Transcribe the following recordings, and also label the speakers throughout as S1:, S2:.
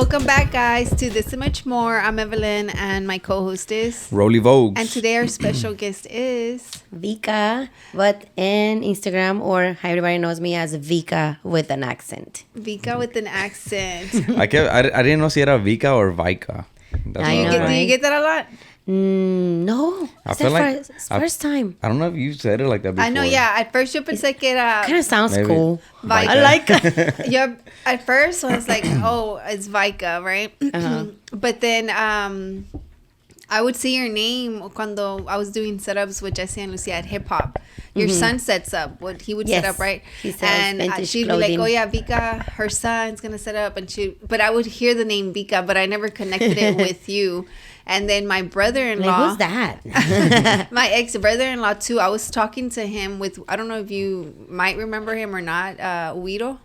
S1: Welcome back, guys, to This and Much More. I'm Evelyn, and my co-host is
S2: Rollie Vogues.
S1: And today our special guest is
S3: Vicka, but in Instagram, or how everybody knows me as Vicka with an accent.
S1: Vicka with an accent.
S2: I didn't know si era Vicka or Vicka.
S1: Do you get that a lot?
S3: No,
S2: I
S3: it's
S2: feel
S3: the
S2: like
S3: first time.
S2: I don't know if you said it like that before.
S1: I know, yeah. At first, yo pensé que era
S3: Kind of sounds
S2: Maybe.
S3: cool.
S1: Vicka.
S3: I like it.
S1: Yeah, at first I was like, oh, it's Vicka, right? But then I would see your name cuando I was doing setups with Jesse and Lucia at HipHop. Your son sets up what he would set up, right?
S3: He sells vintage
S1: she'd
S3: clothing.
S1: be like, oh yeah, Vicka, her son's gonna set up, but I would hear the name Vicka, but I never connected it with you. And then my brother-in-law,
S3: Like, who's that?
S1: my ex-brother-in-law too, I was talking to him with, I don't know if you might remember him or not, Uiro.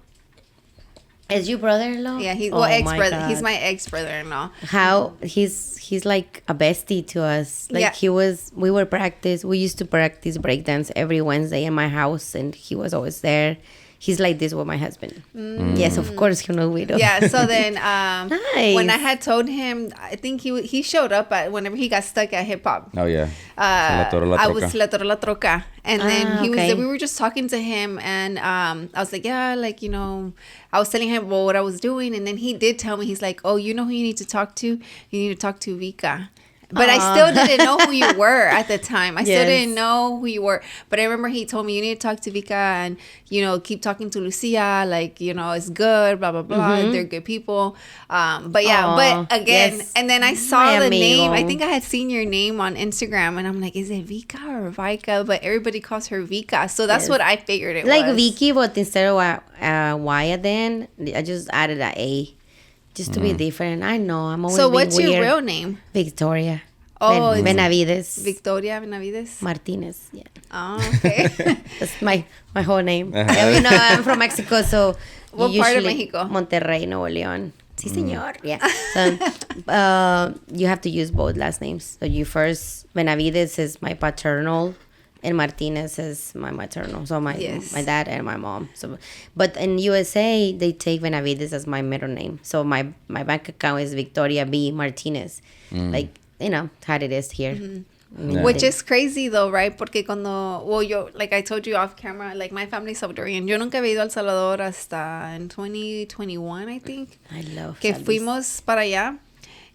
S3: Is your brother-in-law?
S1: Yeah, he's
S3: Oh my
S1: ex-brother.
S3: God.
S1: He's my ex-brother-in-law.
S3: How he's like a bestie to us. Like
S1: Yeah.
S3: we used to practice breakdance every Wednesday in my house, and he was always there. He's like this with my husband. Yes, of course, you know we do.
S1: Yeah, so then
S3: Nice.
S1: when I had told him, I think he showed up whenever he got stuck at HipHop.
S2: Oh, yeah.
S1: I was La Toro La Troca. And then he was
S3: okay.
S1: we were just talking to him, and I was like, yeah, like, you know, I was telling him what I was doing, and then he did tell me, he's like, oh, you know who you need to talk to? You need to talk to Vicka. But I still didn't know who you were at the time. I still didn't know who you were. But I remember he told me, you need to talk to Vicka and, you know, keep talking to Lucia. Like, you know, it's good, blah, blah, blah. They're good people. But yeah, but again, and then I saw the name. I think I had seen your name on Instagram, and I'm like, is it Vicka or Vicka? But everybody calls her Vicka. So that's what I figured it
S3: like
S1: was.
S3: Vicky, but instead of Y at the end, I just added an A. Just to be different. I know, I'm always
S1: So
S3: being
S1: what's your
S3: weird.
S1: real name?
S3: Victoria.
S1: Oh, it's
S3: Benavides.
S1: Victoria Benavides?
S3: Martinez. Yeah.
S1: Oh, okay.
S3: That's my whole name. Yeah, you know, I'm from Mexico, so
S1: What part of Mexico?
S3: Monterrey, Nuevo León. Sí, señor. Yeah. So you have to use both last names. So you first, Benavides is my paternal, and Martinez is my maternal. So my dad and my mom. So, but in USA, they take Benavides as my middle name. So my bank account is Victoria B. Martinez. Like, you know, how it is here.
S1: Which is crazy though, right? Porque yo, like I told you off camera, like my family's Salvadorian. Yo nunca había ido a El Salvador hasta en 2021, I think.
S3: I love
S1: Que
S3: families.
S1: fuimos para allá.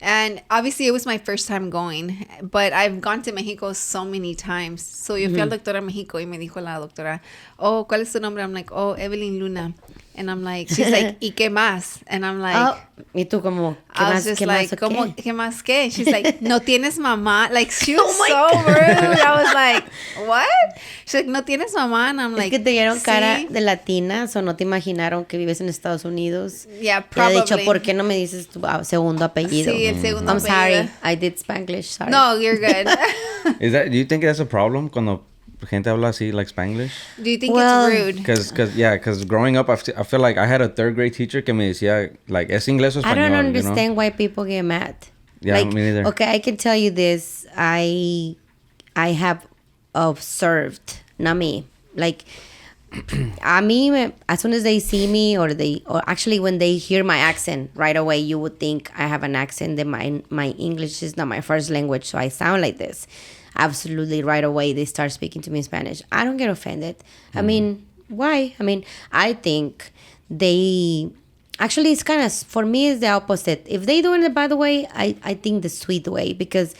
S1: And obviously it was my first time going, but I've gone to Mexico so many times. So yo fui al doctor a Mexico y me dijo la doctora, oh, ¿cuál es tu nombre? I'm like, oh, Evelyn Luna. And I'm like, she's like, ¿y qué más? And I'm like,
S3: y tú como, ¿qué
S1: I
S3: más,
S1: was just
S3: qué
S1: like,
S3: más, o
S1: ¿cómo,
S3: qué?
S1: qué más qué? She's like, ¿no tienes mamá? Like, she was so rude. I was like, what? She's like, ¿no tienes mamá? And I'm like,
S3: Es que te dieron cara
S1: sí.
S3: de latina, o no te imaginaron que vives en Estados Unidos.
S1: Yeah,
S3: Te he
S1: probably.
S3: dicho, ¿por qué no me dices tu segundo apellido?
S1: Sí, el segundo
S3: I'm sorry,
S1: apellido.
S3: I did Spanglish, sorry.
S1: No, you're good.
S2: Do you think that's a problem cuando gente habla así, like Spanglish?
S1: Do you think
S3: Well,
S1: it's rude?
S2: Because growing up, I feel like I had a third grade teacher que me decía, like, ¿es inglés o español?
S3: I don't
S2: you know?
S3: understand why people get mad.
S2: Yeah,
S3: like,
S2: me neither.
S3: Okay, I can tell you this. I have observed, not me. Like, I mean, as soon as they see me, or actually when they hear my accent right away, you would think I have an accent that my English is not my first language, so I sound like this. Absolutely, right away they start speaking to me in Spanish. I don't get offended. I mean, why? I mean, I think actually, it's kind of, for me, it's the opposite. If they do it in a bad way, I think the sweet way, because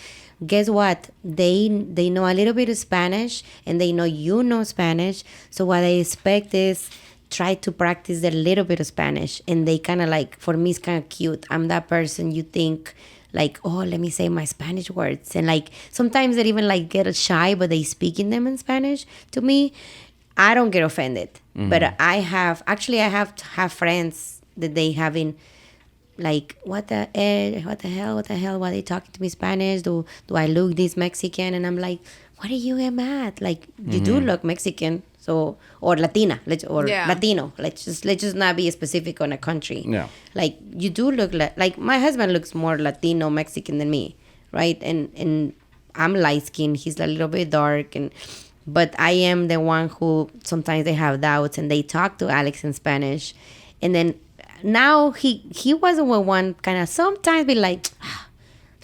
S3: guess what? They know a little bit of Spanish, and they know you know Spanish. So what I expect is try to practice a little bit of Spanish, and they kind of like, for me, it's kind of cute. I'm that person you think, like, oh, let me say my Spanish words. And like, sometimes they even like get shy, but they speak in them in Spanish to me. I don't get offended. But I have friends that they having like, what the hell, why are they talking to me Spanish? Do I look this Mexican? And I'm like, what are you mad? Like, you do look Mexican. So, or Latina, Latino. Let's just not be specific on a country.
S2: Yeah.
S3: Like, you do look like my husband looks more Latino Mexican than me, right? And I'm light skinned. He's a little bit dark, but I am the one who sometimes they have doubts, and they talk to Alex in Spanish, and then now he wasn't one kind of sometimes be like,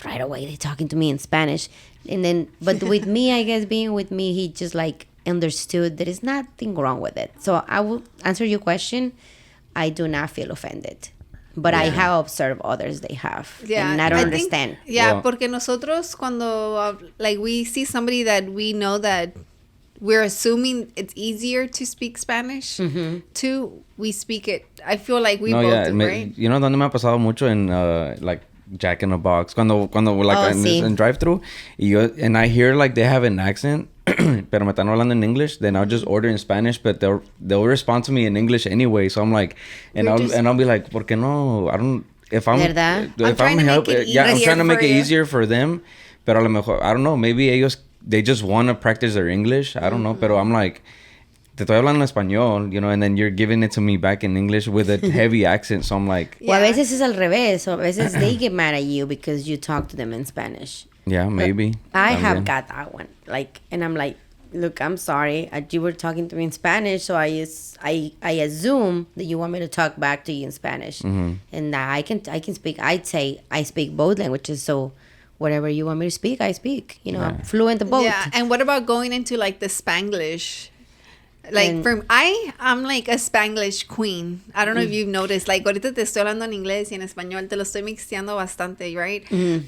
S3: right away they're talking to me in Spanish. And then, but with me, I guess being with me, he just like understood there is nothing wrong with it. So I will answer your question. I do not feel offended. But I have observed others they have.
S1: Yeah,
S3: And I don't understand.
S1: Yeah, porque nosotros cuando like we see somebody that we know that we're assuming it's easier to speak Spanish to, we speak it. I feel like we both do, right?
S2: You know, donde me ha pasado mucho en like Jack in the Box cuando like in drive-thru and I hear like they have an accent pero me están hablando in English, then I'll just order in Spanish, but they'll respond to me in English anyway. So I'm like, and I'll be like, ¿por qué no? I don't. If I'm trying to make it easier for them, pero a lo mejor I don't know. Maybe they just want to practice their English. I don't know, pero I'm like, te estoy hablando español, you know, and then you're giving it to me back in English with a heavy accent. So I'm like,
S3: well, a veces es al revés. So a veces they get mad at you because you talk to them in Spanish.
S2: Yeah, maybe.
S3: I have got that one. Like, and I'm like, look, I'm sorry. You were talking to me in Spanish, so I assume that you want me to talk back to you in Spanish. And I can speak. I'd say I speak both languages, so whatever you want me to speak, I speak. You know, I'm fluent in both.
S1: Yeah, and what about going into like the Spanglish? Like, I'm like a Spanglish queen. I don't know if you've noticed. Like, ahorita te estoy hablando en inglés y en español. Te lo estoy mixteando bastante, right?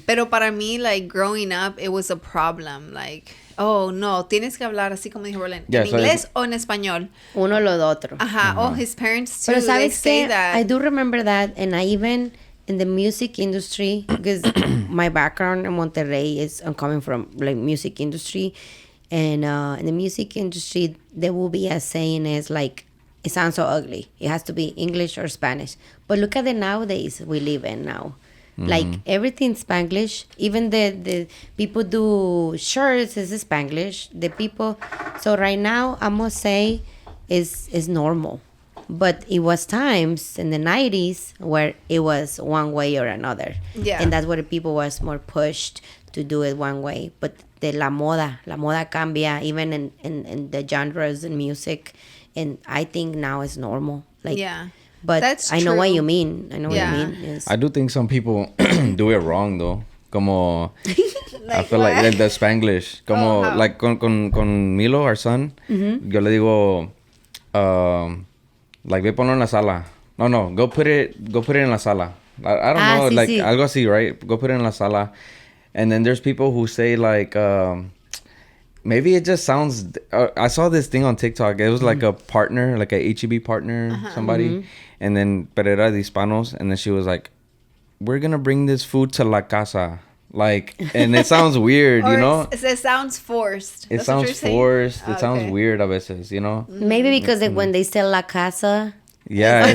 S1: Pero para mí, like, growing up, it was a problem. Like, oh, no, tienes que hablar así como dijo Rolando. ¿En inglés o en español?
S3: Uno lo otro.
S1: Ajá. Oh, his parents, too,
S3: Pero
S1: they
S3: sabes
S1: say that.
S3: I do remember that. And I even, in the music industry, because my background in Monterrey I'm coming from, like, music industry. And in the music industry, there will be a saying is like, it sounds so ugly. It has to be English or Spanish. But look at the nowadays we live in now. Like everything Spanglish. Even the people do shirts is Spanglish. The people. So right now, I must say, is normal. But it was times in the 90s where it was one way or another.
S1: Yeah.
S3: And that's where the people was more pushed to do it one way. But la moda cambia even in the genres and music, and I think now it's normal. Like, but
S1: that's
S3: I know
S1: true.
S3: what you mean. I know what you mean. Yes.
S2: I do think some people do it wrong though. Como I feel like the Spanglish. Como like con Milo, our son. Yo le digo, like ve ponlo en la sala. No, go put it in la sala. I don't know,
S3: sí,
S2: like
S3: sí.
S2: algo así, right? Go put it in la sala. And then there's people who say like, maybe it just sounds. I saw this thing on TikTok. It was like a partner, like a HEB partner, somebody, and then pero era de hispanos, and then she was like, "We're gonna bring this food to la casa." Like, and it sounds weird, you know.
S1: It sounds forced.
S2: It sounds forced. It sounds weird a veces, you know.
S3: Maybe because when they sell la casa.
S2: Yeah,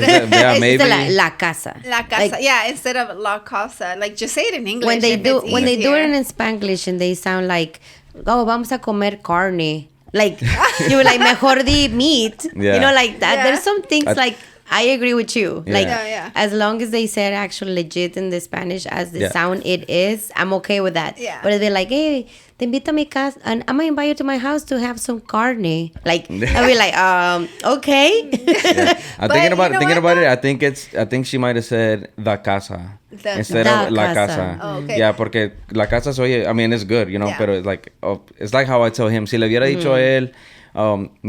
S2: maybe
S3: la casa.
S1: La casa, like, instead of la casa. Like, just say it in English.
S3: When they do it in Spanglish and they sound like, oh, vamos a comer carne. Like, you were like, mejor di meat.
S2: Yeah.
S3: You know, like that. There's some things like, I agree with you.
S2: Yeah.
S3: Like,
S1: as
S3: long as they said actually legit in the Spanish as the sound it is, I'm okay with that.
S1: Yeah.
S3: But if they're like, hey, te invito a mi casa, and I'm going to invite you to my house to have some carne. Like, I'll be like, okay.
S2: I'm thinking about it. I think she might have said the casa instead of la casa.
S1: Oh, okay.
S2: Yeah, porque la casa soy. I mean, it's good, you know. But it's like how I tell him. Si le hubiera dicho a él,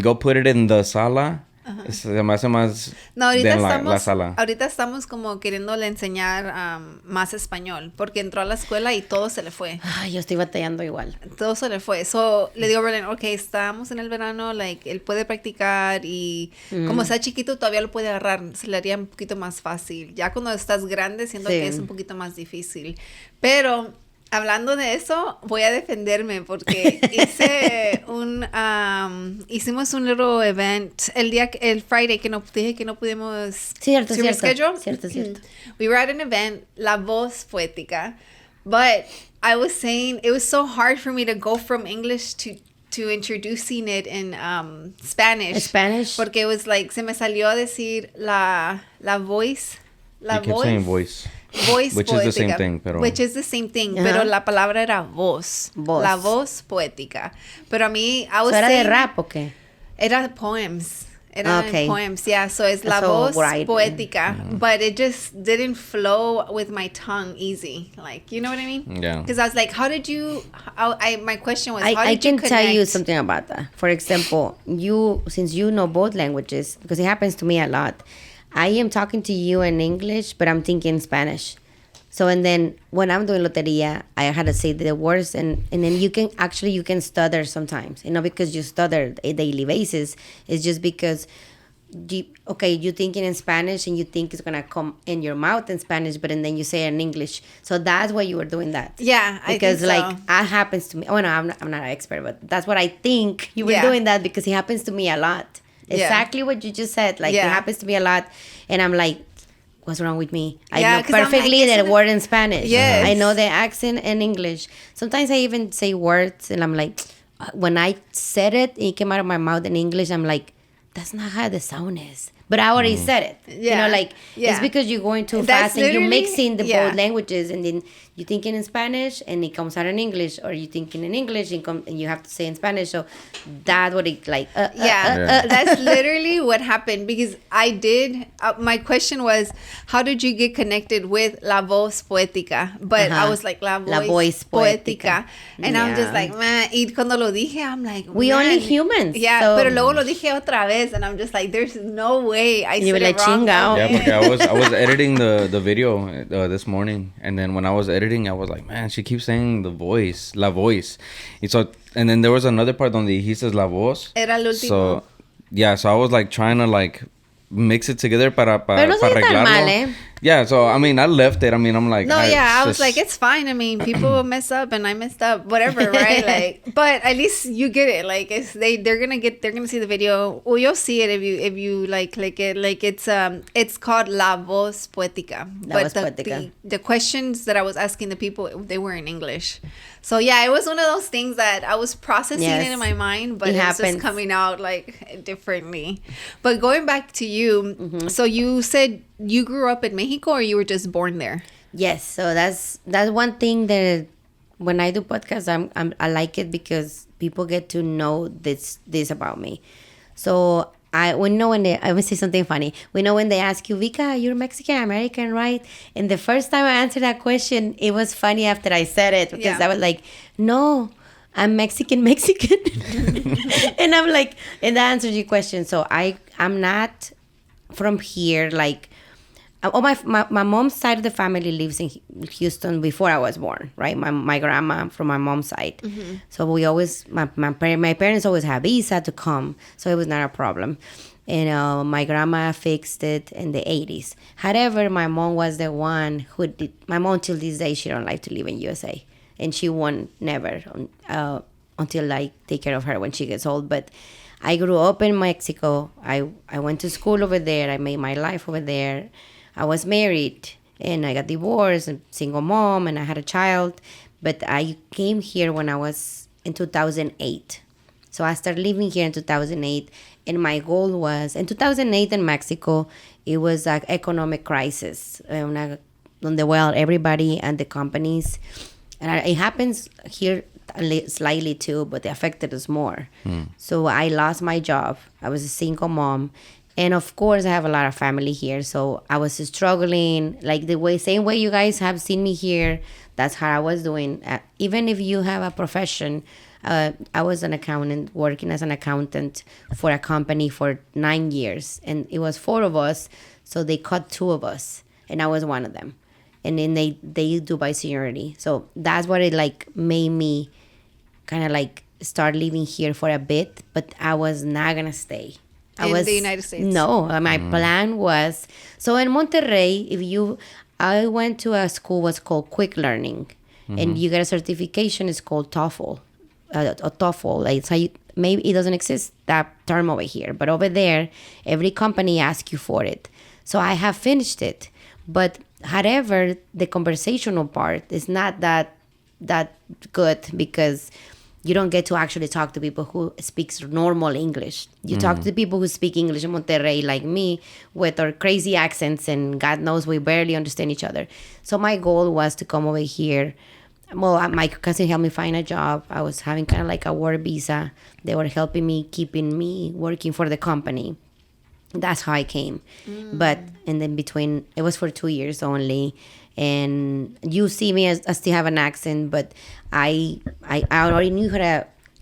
S2: go put it in the sala. Se me hace más la sala.
S1: Ahorita estamos como queriéndole enseñar más español, porque entró a la escuela y todo se le fue.
S3: Ay, yo estoy batallando igual.
S1: Todo se le fue. So, le digo a Berlin, ok, estamos en el verano, like, él puede practicar y como está chiquito todavía lo puede agarrar. Se le haría un poquito más fácil. Ya cuando estás grande siento que es un poquito más difícil. Pero hablando de eso, voy a defenderme porque hicimos un little event el Friday que no dije que no pudimos.
S3: Cierto.
S1: We were at an event, La Voz Poética, but I was saying it was so hard for me to go from English to introducing it in Spanish.
S3: Spanish.
S1: Porque it was like se me salió a decir la voice.
S2: You kept saying voice.
S1: Voice
S2: which
S1: poética,
S2: is the same thing,
S1: pero la palabra era voz. La voz poética. Pero a mí, I was
S3: ¿Era
S1: saying,
S3: de rap o qué?
S1: Era poems. Eran poems, yeah. So it's La Voz Poética, but it just didn't flow with my tongue easy. Like, you know what I mean?
S2: Yeah.
S1: Because I was like, how did you? My question was,
S3: I can tell you something about that. For example, since you know both languages, because it happens to me a lot. I am talking to you in English, but I'm thinking Spanish. So, and then when I'm doing loteria, I had to say the words, and then you can stutter sometimes. Because you stutter a daily basis. It's just because, you're thinking in Spanish and you think it's going to come in your mouth in Spanish, but then you say it in English. So that's why you were doing that.
S1: Yeah,
S3: because
S1: I think so.
S3: That happens to me. Oh, no, I'm not an expert, but that's what I think you were doing that because it happens to me a lot. Exactly what you just said. Like, it happens to me a lot. And I'm like, what's wrong with me? I know perfectly the word in Spanish.
S1: Yes.
S3: I know the accent in English. Sometimes I even say words and I'm like, when I said it, it came out of my mouth in English, I'm like, that's not how the sound is. But I already said it.
S1: Yeah.
S3: It's because you're going too fast and you're mixing the both languages, and then you're thinking in Spanish and it comes out in English, or you're thinking in English and you have to say in Spanish. So that's what it
S1: that's literally what happened, because I did. My question was, how did you get connected with La Voz Poética? But I was like, La Voz Poética. And I'm just like, man. Y cuando lo dije, I'm like,
S3: we only humans.
S1: Yeah, so. Pero luego lo dije otra vez, and I'm just like, there's no way I said it wrong.
S2: Yeah, because I was editing the video this morning, and then when I was editing, I was like, man, she keeps saying the voice, la voice. And then there was another part donde he says la voz.
S1: Era el último.
S2: So I was like trying to mix it together para arreglarlo.
S3: Mal,
S2: Yeah, so I mean, I left it. I mean, I'm like,
S1: I was like, it's fine. I mean, people mess up, and I messed up, whatever, right? But at least you get it. Like, they're gonna see the video. Well, you'll see it if you click it. Like, it's called La Voz Poética. But the questions that I was asking the people, they were in English. So yeah, it was one of those things that I was processing it in my mind, but it's just coming out differently. But going back to you, so you said you grew up in Mexico, or you were just born there?
S3: Yes. So that's one thing that when I do podcasts, I like it because people get to know this about me. So I would say something funny. We know when they ask you, Vicka, you're Mexican American, right? And the first time I answered that question, it was funny after I said it, because I was like, no, I'm Mexican. And I'm like, and that answers your question. So I'm not from here, my mom's side of the family lives in Houston before I was born, right? My grandma from my mom's side. Mm-hmm. So we always, my parents always have visa to come, so it was not a problem. And my grandma fixed it in the 80s. However, my mom was the one who did, my mom till this day, she don't like to live in USA. And she won't never until I take care of her when she gets old. But I grew up in Mexico. I went to school over there. I made my life over there. I was married and I got divorced, a single mom, and I had a child. But I came here when I was in 2008. So I started living here in 2008. And my goal was, in 2008 in Mexico, it was an economic crisis. Everybody and the companies, and it happens here slightly too, but it affected us more. So I lost my job. I was a single mom. And of course, I have a lot of family here. So I was struggling, same way you guys have seen me here. That's how I was doing. Even if you have a profession, I was an accountant, working as an accountant for a company for 9 years. And it was 4 of us. So they cut 2 of us. And I was one of them. And then they do by seniority. So that's what it made me kind of start living here for a bit. But I was not going to stay.
S1: In the United States?
S3: No, my plan was, so in Monterrey, I went to a school was called Quick Learning, and you get a certification. It's called TOEFL, TOEFL. Maybe it doesn't exist that term over here, but over there, every company asks you for it. So I have finished it, but however, the conversational part is not that good because you don't get to actually talk to people who speaks normal English. You talk to people who speak English in Monterrey like me with our crazy accents, and God knows we barely understand each other. So my goal was to come over here. Well, my cousin helped me find a job. I was having kind of a work visa. They were helping me, keeping me working for the company. That's how I came. But and then between, it was for 2 years only. And you see me as I still have an accent, but I already knew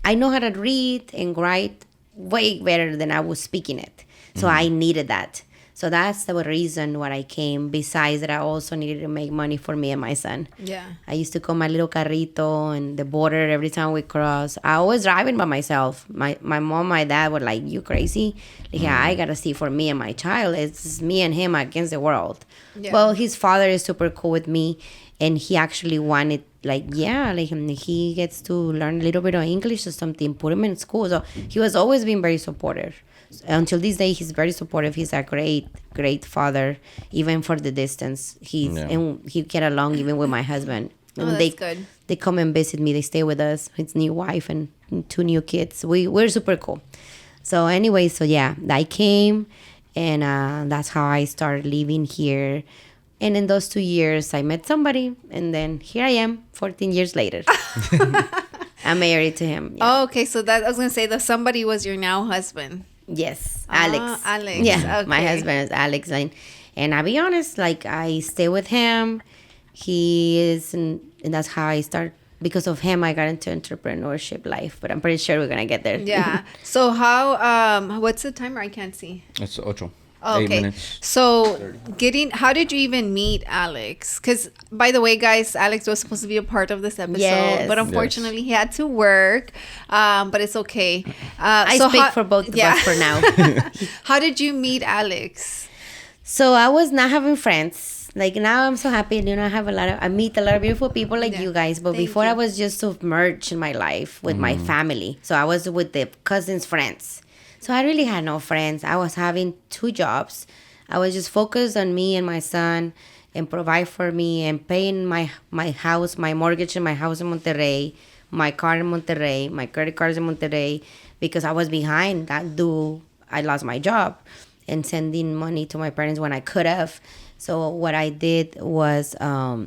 S3: I know how to read and write way better than I was speaking it. So I needed that. So that's the reason why I came. Besides that, I also needed to make money for me and my son.
S1: Yeah.
S3: I used to call my little carrito and the border every time we cross. I was driving by myself. My mom, my dad were like, "You crazy?" Like, yeah, I gotta see for me and my child. It's me and him against the world. Yeah. Well, his father is super cool with me, and he actually wanted, like, yeah, like he gets to learn a little bit of English or something. Put him in school. So he was always been very supportive. Until this day, he's very supportive. He's a great father, even for the distance. And he get along even with my husband.
S1: Oh, that's good.
S3: They come and visit me. They stay with us. His new wife and 2 new kids. We're super cool. So anyway, so yeah, I came, and that's how I started living here. And in those 2 years, I met somebody, and then here I am, 14 years later. I'm married to him. Yeah.
S1: Oh, okay. So that I was gonna say that somebody was your now husband.
S3: Yes, Alex.
S1: Alex.
S3: Yeah,
S1: okay.
S3: My husband is Alex, and I'll be honest, like I stay with him. He is, and that's how I start. Because of him, I got into entrepreneurship life, but I'm pretty sure we're gonna get there.
S1: Yeah. So how? What's the timer? I can't see.
S2: It's 8.
S1: Okay.
S2: 8 minutes.
S1: So how did you even meet Alex? Because, by the way, guys, Alex was supposed to be a part of this episode,
S3: yes.
S1: but unfortunately he had to work. But it's okay.
S3: I speak for both of us for now.
S1: How did you meet Alex?
S3: So I was not having friends. Like now I'm so happy. I meet a lot of beautiful people like you guys. But before I was just submerged in my life with my family. So I was with the cousins' friends. So I really had no friends. I was having 2 jobs. I was just focused on me and my son and provide for me and paying my house, my mortgage in my house in Monterrey, my car in Monterrey, my credit cards in Monterrey, because I was behind that due. I lost my job and sending money to my parents when I could have. So what I did was my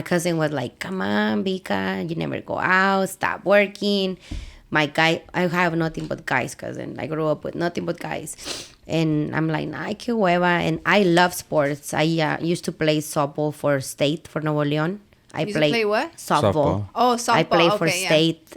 S3: cousin was like, "Come on, Vicka, you never go out, stop working." I have nothing but guys, cousin. I grew up with nothing but guys. And I'm like, nah, que hueva. And I love sports. I used to play softball for state, for Nuevo León. I
S1: play what?
S3: Softball.
S1: Oh, softball.
S3: I played for state,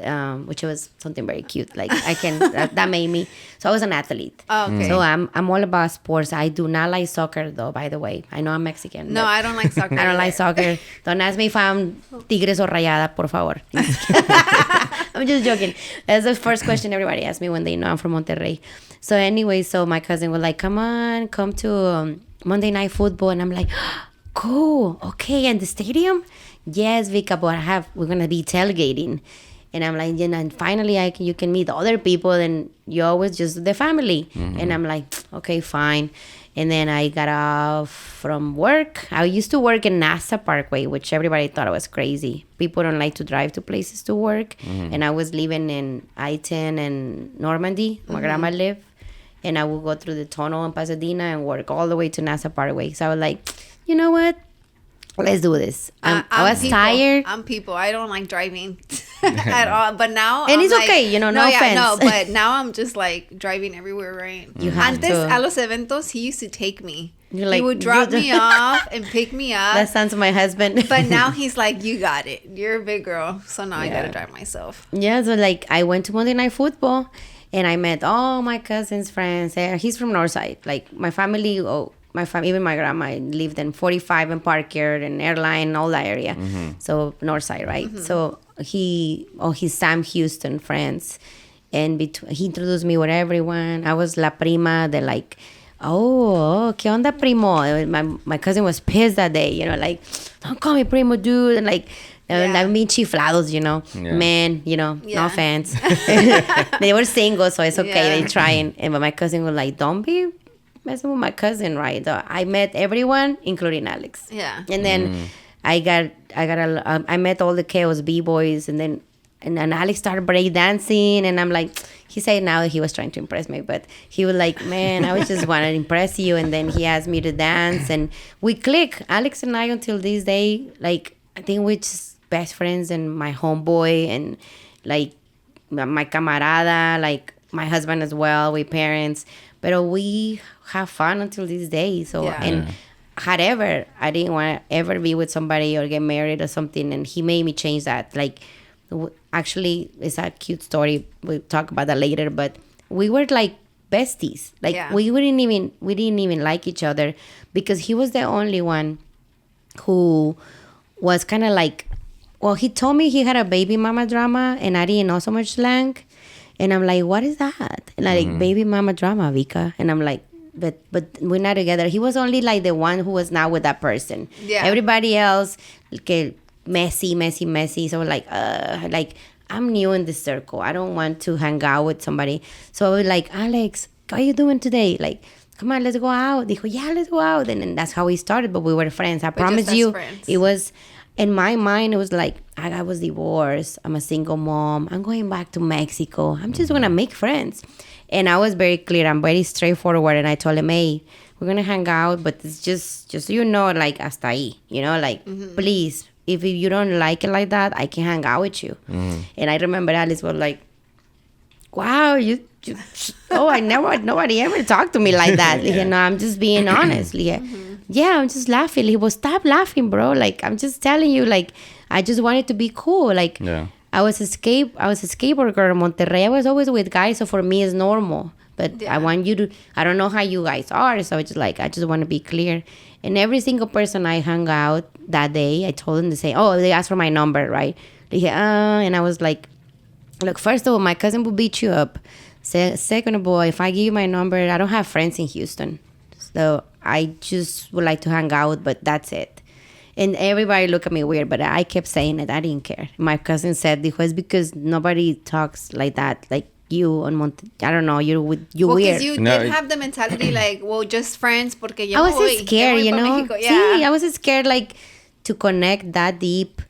S3: which was something very cute. Like that made me. So I was an athlete.
S1: Oh, okay.
S3: So I'm all about sports. I do not like soccer though, by the way. I know I'm Mexican.
S1: No, I don't like soccer.
S3: I don't like soccer. Don't ask me if I'm Tigres or Rayada, por favor. I'm just joking. That's the first question everybody asks me when they know I'm from Monterrey. So anyway, so my cousin was like, come to Monday Night Football. And I'm like, cool. Okay, and the stadium? Yes, Vicka, but we're going to be tailgating. And I'm like, and finally you can meet other people and you always just the family. Mm-hmm. And I'm like, okay, fine. And then I got off from work. I used to work in NASA Parkway, which everybody thought I was crazy. People don't like to drive to places to work. Mm-hmm. And I was living in I-10 and Normandy, where my grandma lived. And I would go through the tunnel in Pasadena and work all the way to NASA Parkway. So I was like, you know what? Let's do this. I was tired.
S1: I don't like driving at all. But now,
S3: and it's okay, no offense.
S1: No, but now I'm just like driving everywhere, right?
S3: You have
S1: Antes,
S3: to.
S1: a los eventos, he used to take me.
S3: Like,
S1: he would drop me off and pick me up.
S3: That sounds like my husband.
S1: But now he's like, you got it. You're a big girl. So now I got to drive myself.
S3: Yeah, so like I went to Monday Night Football and I met all my cousins' friends. He's from Northside. Like my family, even my grandma lived in 45 and Parker and Airline, all that area. Mm-hmm. So Northside, right? Mm-hmm. So his Sam Houston friends. And he introduced me with everyone. I was la prima. They're like, oh, ¿qué onda, primo? My cousin was pissed that day, like, don't call me primo, dude. And like, I'm being chiflados, men, no offense. They were single, so it's okay. They trying. But my cousin was like, don't be messing with my cousin, right? I met everyone, including Alex.
S1: Yeah.
S3: And then I met all the Chaos B-boys, and then Alex started break dancing, and I'm like, he said now that he was trying to impress me, but he was like, man, I was just wanting to impress you. And then he asked me to dance, and we click. Alex and I, until this day, like, I think we're just best friends, and my homeboy, and like my camarada, like my husband as well, we parents. But we have fun until this day. So, and however, I didn't want to ever be with somebody or get married or something. And he made me change that. Like, actually, it's a cute story. We'll talk about that later. But we were like besties. Like, we didn't even like each other because he was the only one who was kind of like, well, he told me he had a baby mama drama and I didn't know so much slang. And I'm like, what is that? And I'm like, baby mama drama, Vicka. And I'm like, but we're not together. He was only like the one who was not with that person. Yeah. Everybody else, like, messy. So like I'm new in this circle. I don't want to hang out with somebody. So I was like, Alex, what are you doing today? Like, come on, let's go out. Dijo, yeah, let's go out. And that's how we started. But we were friends. I promise you, it was... In my mind, it was like, I was divorced. I'm a single mom. I'm going back to Mexico. I'm just going to make friends. And I was very clear. I'm very straightforward. And I told him, hey, we're going to hang out. But it's just so you know, like, hasta ahí. You know, like, please, if you don't like it like that, I can hang out with you. And I remember Alice was like, wow, nobody ever talked to me like that. You know, I'm just being honest. Yeah, I'm just laughing. He was, stop laughing, bro. Like, I'm just telling you, like, I just wanted to be cool. Like, I was a skateboard girl in Monterrey. I was always with guys, so for me it's normal. But I want you to, I don't know how you guys are, so it's just like, I just want to be clear. And every single person I hung out that day, I told them to say, oh, they asked for my number, right? And I was like, look, first of all, my cousin will beat you up. Second of all, if I give you my number, I don't have friends in Houston. So I just would like to hang out, but that's it. And everybody looked at me weird, but I kept saying it. I didn't care. My cousin said, it's because nobody talks like that, like you on I don't know, you're weird.
S1: Because you did have the mentality like, well, just friends, porque
S3: I was scared, you know? Sí, I was scared, like, to connect that deep.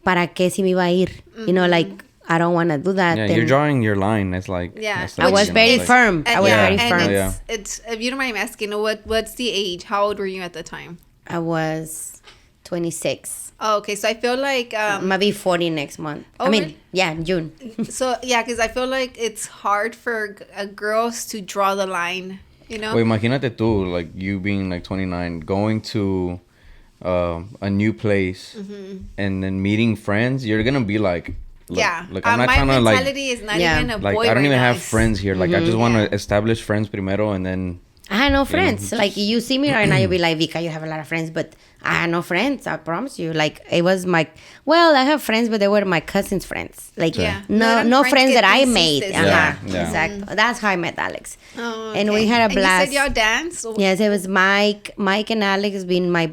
S3: ¿Para qué si me iba a ir? You know, like, I don't want to do that.
S2: Yeah, you're drawing your line. It's like...
S1: Yeah.
S3: I was very firm. I was very firm.
S1: It's, if you don't mind asking, what's the age? How old were you at the time?
S3: I was 26.
S1: Oh, okay. So I feel like...
S3: maybe 40 next month. Oh, I mean, really? Yeah, June.
S1: So, yeah, because I feel like it's hard for girls to draw the line, you know?
S2: Well, imagínate tú, like, you being, like, 29, going to a new place and then meeting friends. You're going to be like... Like I'm not
S1: my
S2: trying to
S1: mentality is not even a
S2: like
S1: boy
S2: I don't even have
S1: nice.
S2: friends here. Like I just want to establish friends primero and then
S3: I had no friends. Like you see me right now, you'll be like, Vicka, you have a lot of friends, but I had no friends. I promise you. Like it was I have friends, but they were my cousin's friends. Like no friends that I made. Exactly. That's how I met Alex.
S1: Oh, okay.
S3: And we had a blast.
S1: And you said y'all danced?
S3: Yes, it was Mike and Alex being my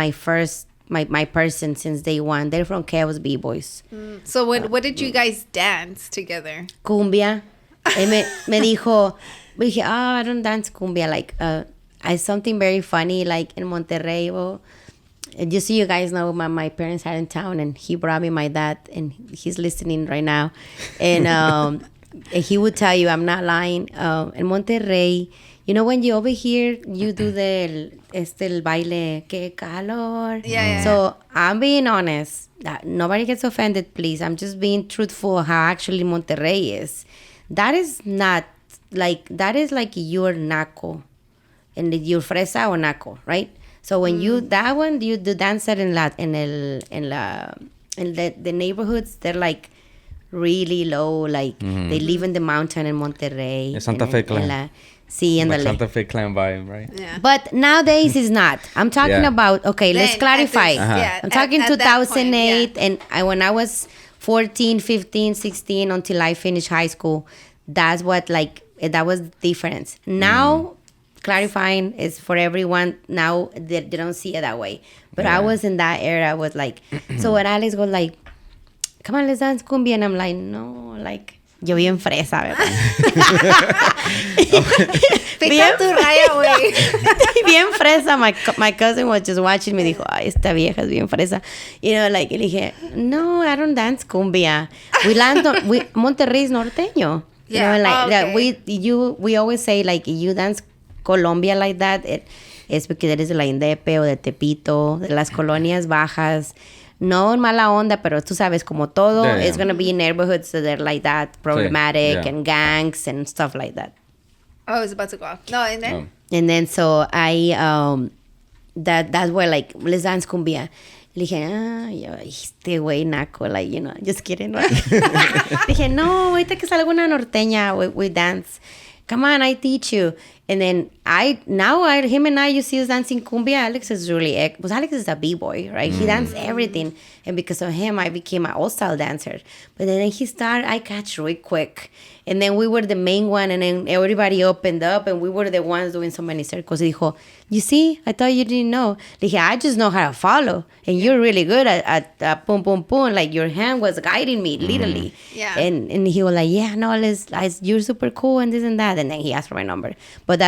S3: first. My person since day one. They're from Chaos B-Boys.
S1: So what did you guys dance together?
S3: Cumbia. me dijo, I don't dance cumbia. Like, I something very funny, like in Monterrey. Just so you guys know, my parents are in town, and he brought me my dad, and he's listening right now. And he would tell you, I'm not lying. In Monterrey, you know, when you over here, you do el baile, que calor.
S1: Yeah.
S3: So I'm being honest. Nobody gets offended, please. I'm just being truthful how actually Monterrey is. That is not like, that is like your naco. And your fresa o naco, right? So when you, that one, you do dance it in the neighborhoods, they're like really low. Like they live in the mountain in Monterrey.
S2: The Santa Fe clan.
S3: See, and
S2: like
S3: the
S2: Santa Fe clan vibe, right?
S1: Yeah.
S3: But nowadays it's not. I'm talking about, okay, let's clarify. I'm talking 2008 point, and when I was 14, 15, 16 until I finished high school, that's what that was the difference. Now, clarifying is for everyone. Now they don't see it that way. But I was in that era. I was like, so when Alex was like, come on, let's dance cumbia. And I'm like, no, like, yo bien fresa, ¿verdad?
S1: Pica tu raya, güey.
S3: Bien fresa. My cousin was just watching me. Dijo, ay, esta vieja es bien fresa. You know, like, y le dije, no, I don't dance cumbia. Monterrey is norteño. You know, like, we always say, like, you dance Colombia like that, it's because eres de la Indepe o de Tepito, de las colonias bajas. No en mala onda, pero tú sabes, como todo, it's going to be neighborhoods that are like that, problematic, and gangs and stuff like that.
S1: I was about to go off. No, and then?
S2: Oh.
S3: And then so that's where like, let's dance cumbia. Le dije, yo, este güey naco, like, you know, just kidding, right? Dije, no, ahorita que salga una norteña, we dance. Come on, I teach you. And then him and I, you see us dancing cumbia. Alex is really, because Alex is a b-boy, right? He danced everything. And because of him, I became an all-style dancer. But then he started, I catch really quick. And then we were the main one, and then everybody opened up, and we were the ones doing so many circles. Dijo, you see, I thought you didn't know. Dije, I just know how to follow, and you're really good at boom, boom, boom. Like, your hand was guiding me, literally.
S1: Yeah.
S3: And he was like, yeah, no, you're super cool, and this and that. And then he asked for my number. But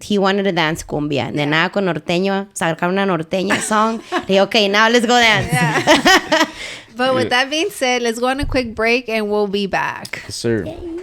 S3: he wanted to dance cumbia. And then nada con norteño, sacar una norteña song. Dije, okay, now let's go dance.
S1: Yeah. But with that being said, let's go on a quick break, and we'll be back.
S2: Yes, sir.
S3: Yay.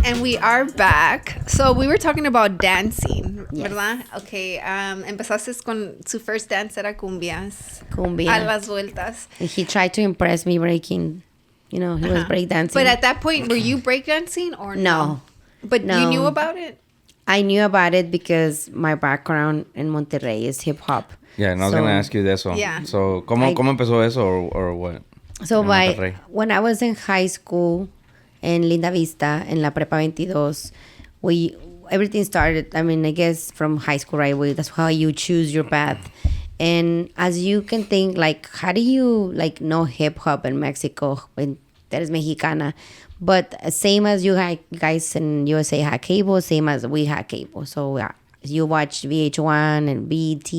S1: And we are back. So we were talking about dancing,
S3: Yes.
S1: ¿verdad? Okay, empezaste con su first dance era cumbias.
S3: Cumbia.
S1: A las vueltas.
S3: And he tried to impress me breaking. You know, he was breakdancing.
S1: But at that point, were you breakdancing or
S3: No.
S1: But
S3: No.
S1: you knew about it?
S3: I knew about it because my background in Monterrey is hip hop.
S2: Yeah, and I was
S3: So-
S2: gonna ask you de eso.
S1: Yeah.
S2: So, ¿cómo empezó eso or what?
S3: So
S2: En Monterrey.
S3: when I was in high school in Linda Vista, in La Prepa 22, everything started, I mean, I guess from high school, right? That's how you choose your path. And as you can think, like, how do you, like, know hip-hop in Mexico when that is Mexicana? But same as you guys in USA had cable, same as we had cable. So you watch VH1 and BET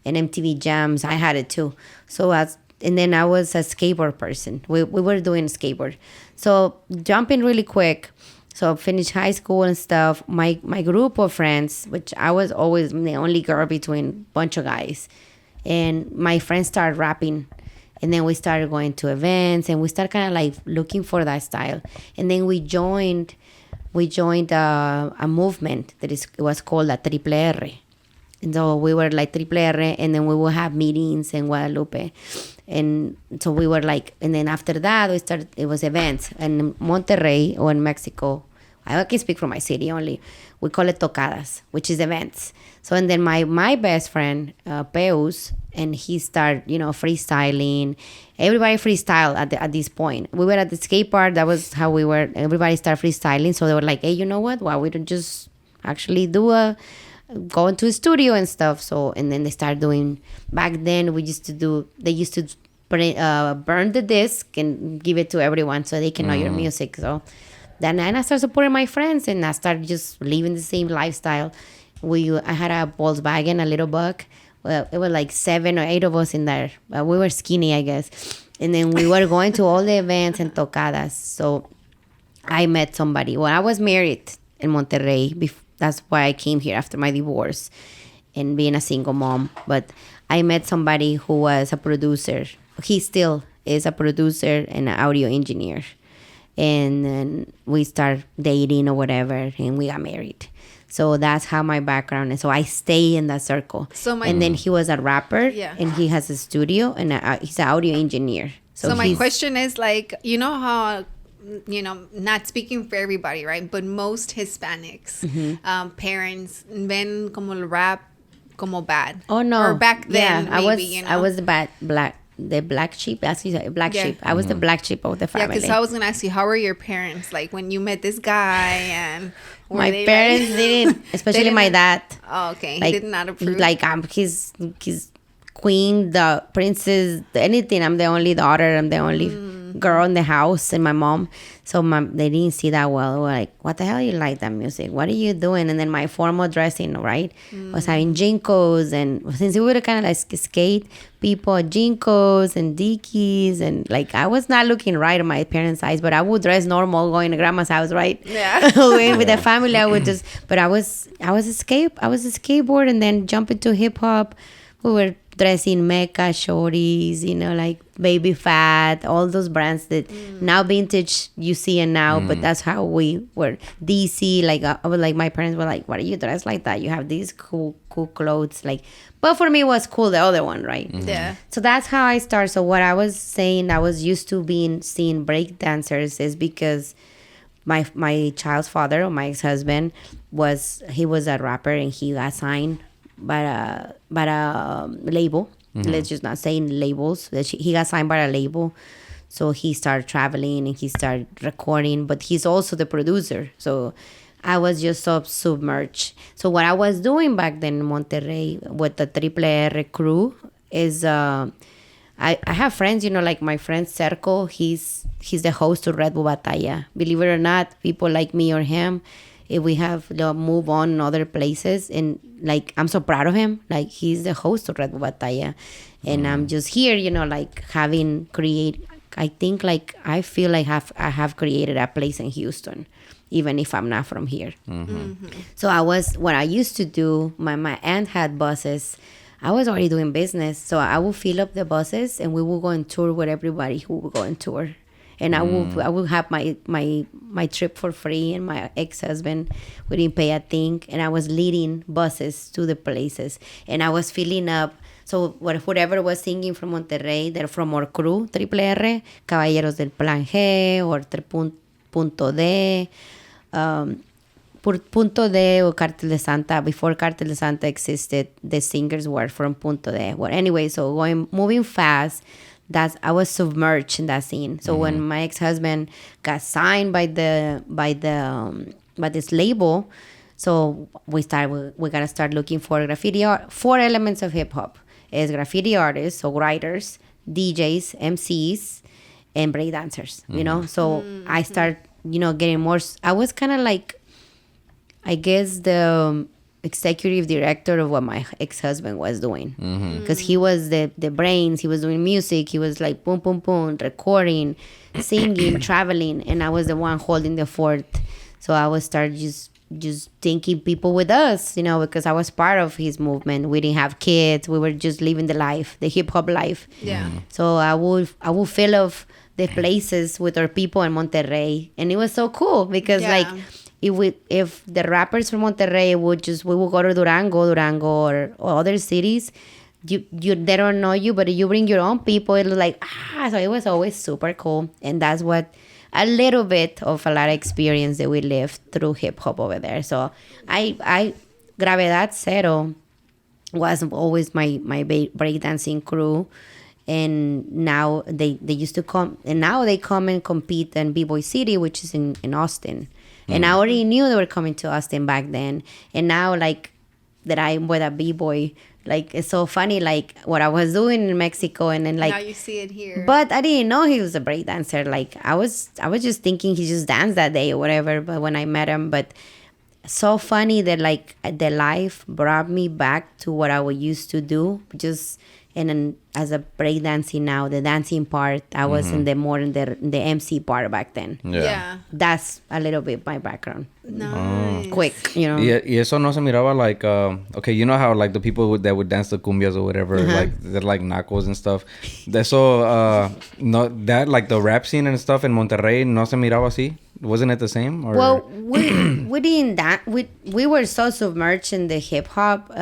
S3: and MTV Jams. I had it too. And then I was a skateboard person. We were doing skateboard. So jumping really quick. So finished high school and stuff. My group of friends, which I was always the only girl between a bunch of guys. And my friends started rapping. And then we started going to events, and we started kind of like looking for that style. And then we joined a movement it was called La Triple R. And so we were like Triple R, and then we would have meetings in Guadalupe. And so we were like, and then after that, it was events. And in Monterrey or in Mexico, I can speak for my city only, we call it tocadas, which is events. So, and then my best friend, Peus, and he started, freestyling. Everybody freestyle at this point. We were at the skate park. That was how we were. Everybody started freestyling. So they were like, hey, you know what? Why we don't just actually go into a studio and stuff. So, and then they started doing, back then they used to burn the disc and give it to everyone so they can know your music. So then I started supporting my friends, and I started just living the same lifestyle. I had a Volkswagen, a little buck. Well, it was like 7 or 8 of us in there. We were skinny, I guess. And then we were going to all the events and tocadas. So I met somebody. Well, I was married in Monterrey. That's why I came here after my divorce and being a single mom. But I met somebody who was a producer. He still is a producer and an audio engineer. And then we started dating or whatever, and we got married. So that's how my background is. So I stay in that circle. And then he was a rapper, and he has a studio, and he's an audio engineer.
S1: So my question is, like, you know how, not speaking for everybody, right? But most Hispanics, parents ven como el rap como bad.
S3: Oh no!
S1: Or back then,
S3: yeah,
S1: maybe,
S3: I was the black sheep. That's what you say, black sheep. I was the black sheep of the family.
S1: Yeah, because I was gonna ask you, how were your parents like when you met this guy? And
S3: my parents didn't, especially my dad.
S1: Oh, okay.
S3: Like,
S1: he did not approve.
S3: Like he's queen, the princess, anything. I'm the only daughter. I'm the only girl in the house, and my mom. So they didn't see that well. They were like, what the hell you like that music? What are you doing? And then my formal dressing, right? Was having jinkos, and since we were kind of like skate people, jinkos and dickies, and like I was not looking right in my parents' eyes, but I would dress normal going to grandma's house, right?
S1: Yeah.
S3: With the family, I would just. But I was a skateboard, and then jump into hip hop. We were dressing Mecca, Shorties, you know, like Baby Fat, all those brands that now vintage you see it now, but that's how we were. DC, like I was like, my parents were like, "Why are you dressed like that? You have these cool clothes." Like, but for me, it was cool the other one, right?
S1: Yeah.
S3: So that's how I started. So what I was saying, I was used to seeing break dancers is because my child's father, or my ex-husband, was a rapper, and he got signed by a label. Let's just not say labels. He got signed by a label, so he started traveling and he started recording. But he's also the producer, so I was just so submerged. So what I was doing back then in Monterrey with the Triple R crew is I have friends, you know, like my friend Cerco. He's the host of Red Bull Batalla. Believe it or not, people like me or him, if we have move on in other places, and like I'm so proud of him. Like he's the host of Red Bull Batalla, and I'm just here, you know, like having create. I think like I feel like I have created a place in Houston, even if I'm not from here. So what I used to do. My aunt had buses. I was already doing business, so I would fill up the buses, and we would go on tour with everybody who would go on tour. And I would have my trip for free, and my ex-husband we didn't pay a thing, and I was leading buses to the places, and I was filling up. So whatever was singing from Monterrey, they're from our crew, Triple R, Caballeros del Plan G, or Punto D, Punto D or Cartel de Santa. Before Cartel de Santa existed, the singers were from Punto D. Well, anyway, so moving fast. I was submerged in that scene. So when my ex-husband got signed by this label, so we gotta start looking for graffiti art. 4 elements of hip hop is graffiti artists, so writers, DJs, MCs, and break dancers. You know, so I start, you know, getting more. I was kind of like, I guess the executive director of what my ex-husband was doing, because he was the brains. He was doing music. He was like boom boom boom, recording, singing, traveling, and I was the one holding the fort. So I would start just thinking people with us, you know, because I was part of his movement. We didn't have kids. We were just living the hip hop life.
S1: Yeah.
S3: So I would fill up the places with our people in Monterrey, and it was so cool because like. If the rappers from Monterrey we would go to Durango or other cities, they don't know you, but if you bring your own people, it's like so it was always super cool, and that's what a little bit of a lot of experience that we lived through hip hop over there. So I Gravedad Zero was always my breakdancing crew. And now they used to come, and now they come and compete in B-Boy City, which is in Austin. And I already knew they were coming to Austin back then. And now, like, that I'm with a B-Boy, like, it's so funny, like, what I was doing in Mexico, and then, like...
S1: Now you see it here.
S3: But I didn't know he was a break dancer. Like, I was just thinking he just danced that day or whatever, but when I met him. But so funny that, like, the life brought me back to what I used to do, just... And then as a breakdancing now, the dancing part, I was in the MC part back then.
S1: Yeah.
S3: That's a little bit my background.
S1: Nice.
S3: Quick, you know.
S2: Y eso no se miraba like, okay, you know how like the people that would dance the cumbias or whatever, like they're like nacos and stuff. So, no, that like the rap scene and stuff in Monterrey, no se miraba así? Wasn't it the same? Or?
S3: Well, we didn't dance. We were so submerged in the hip hop,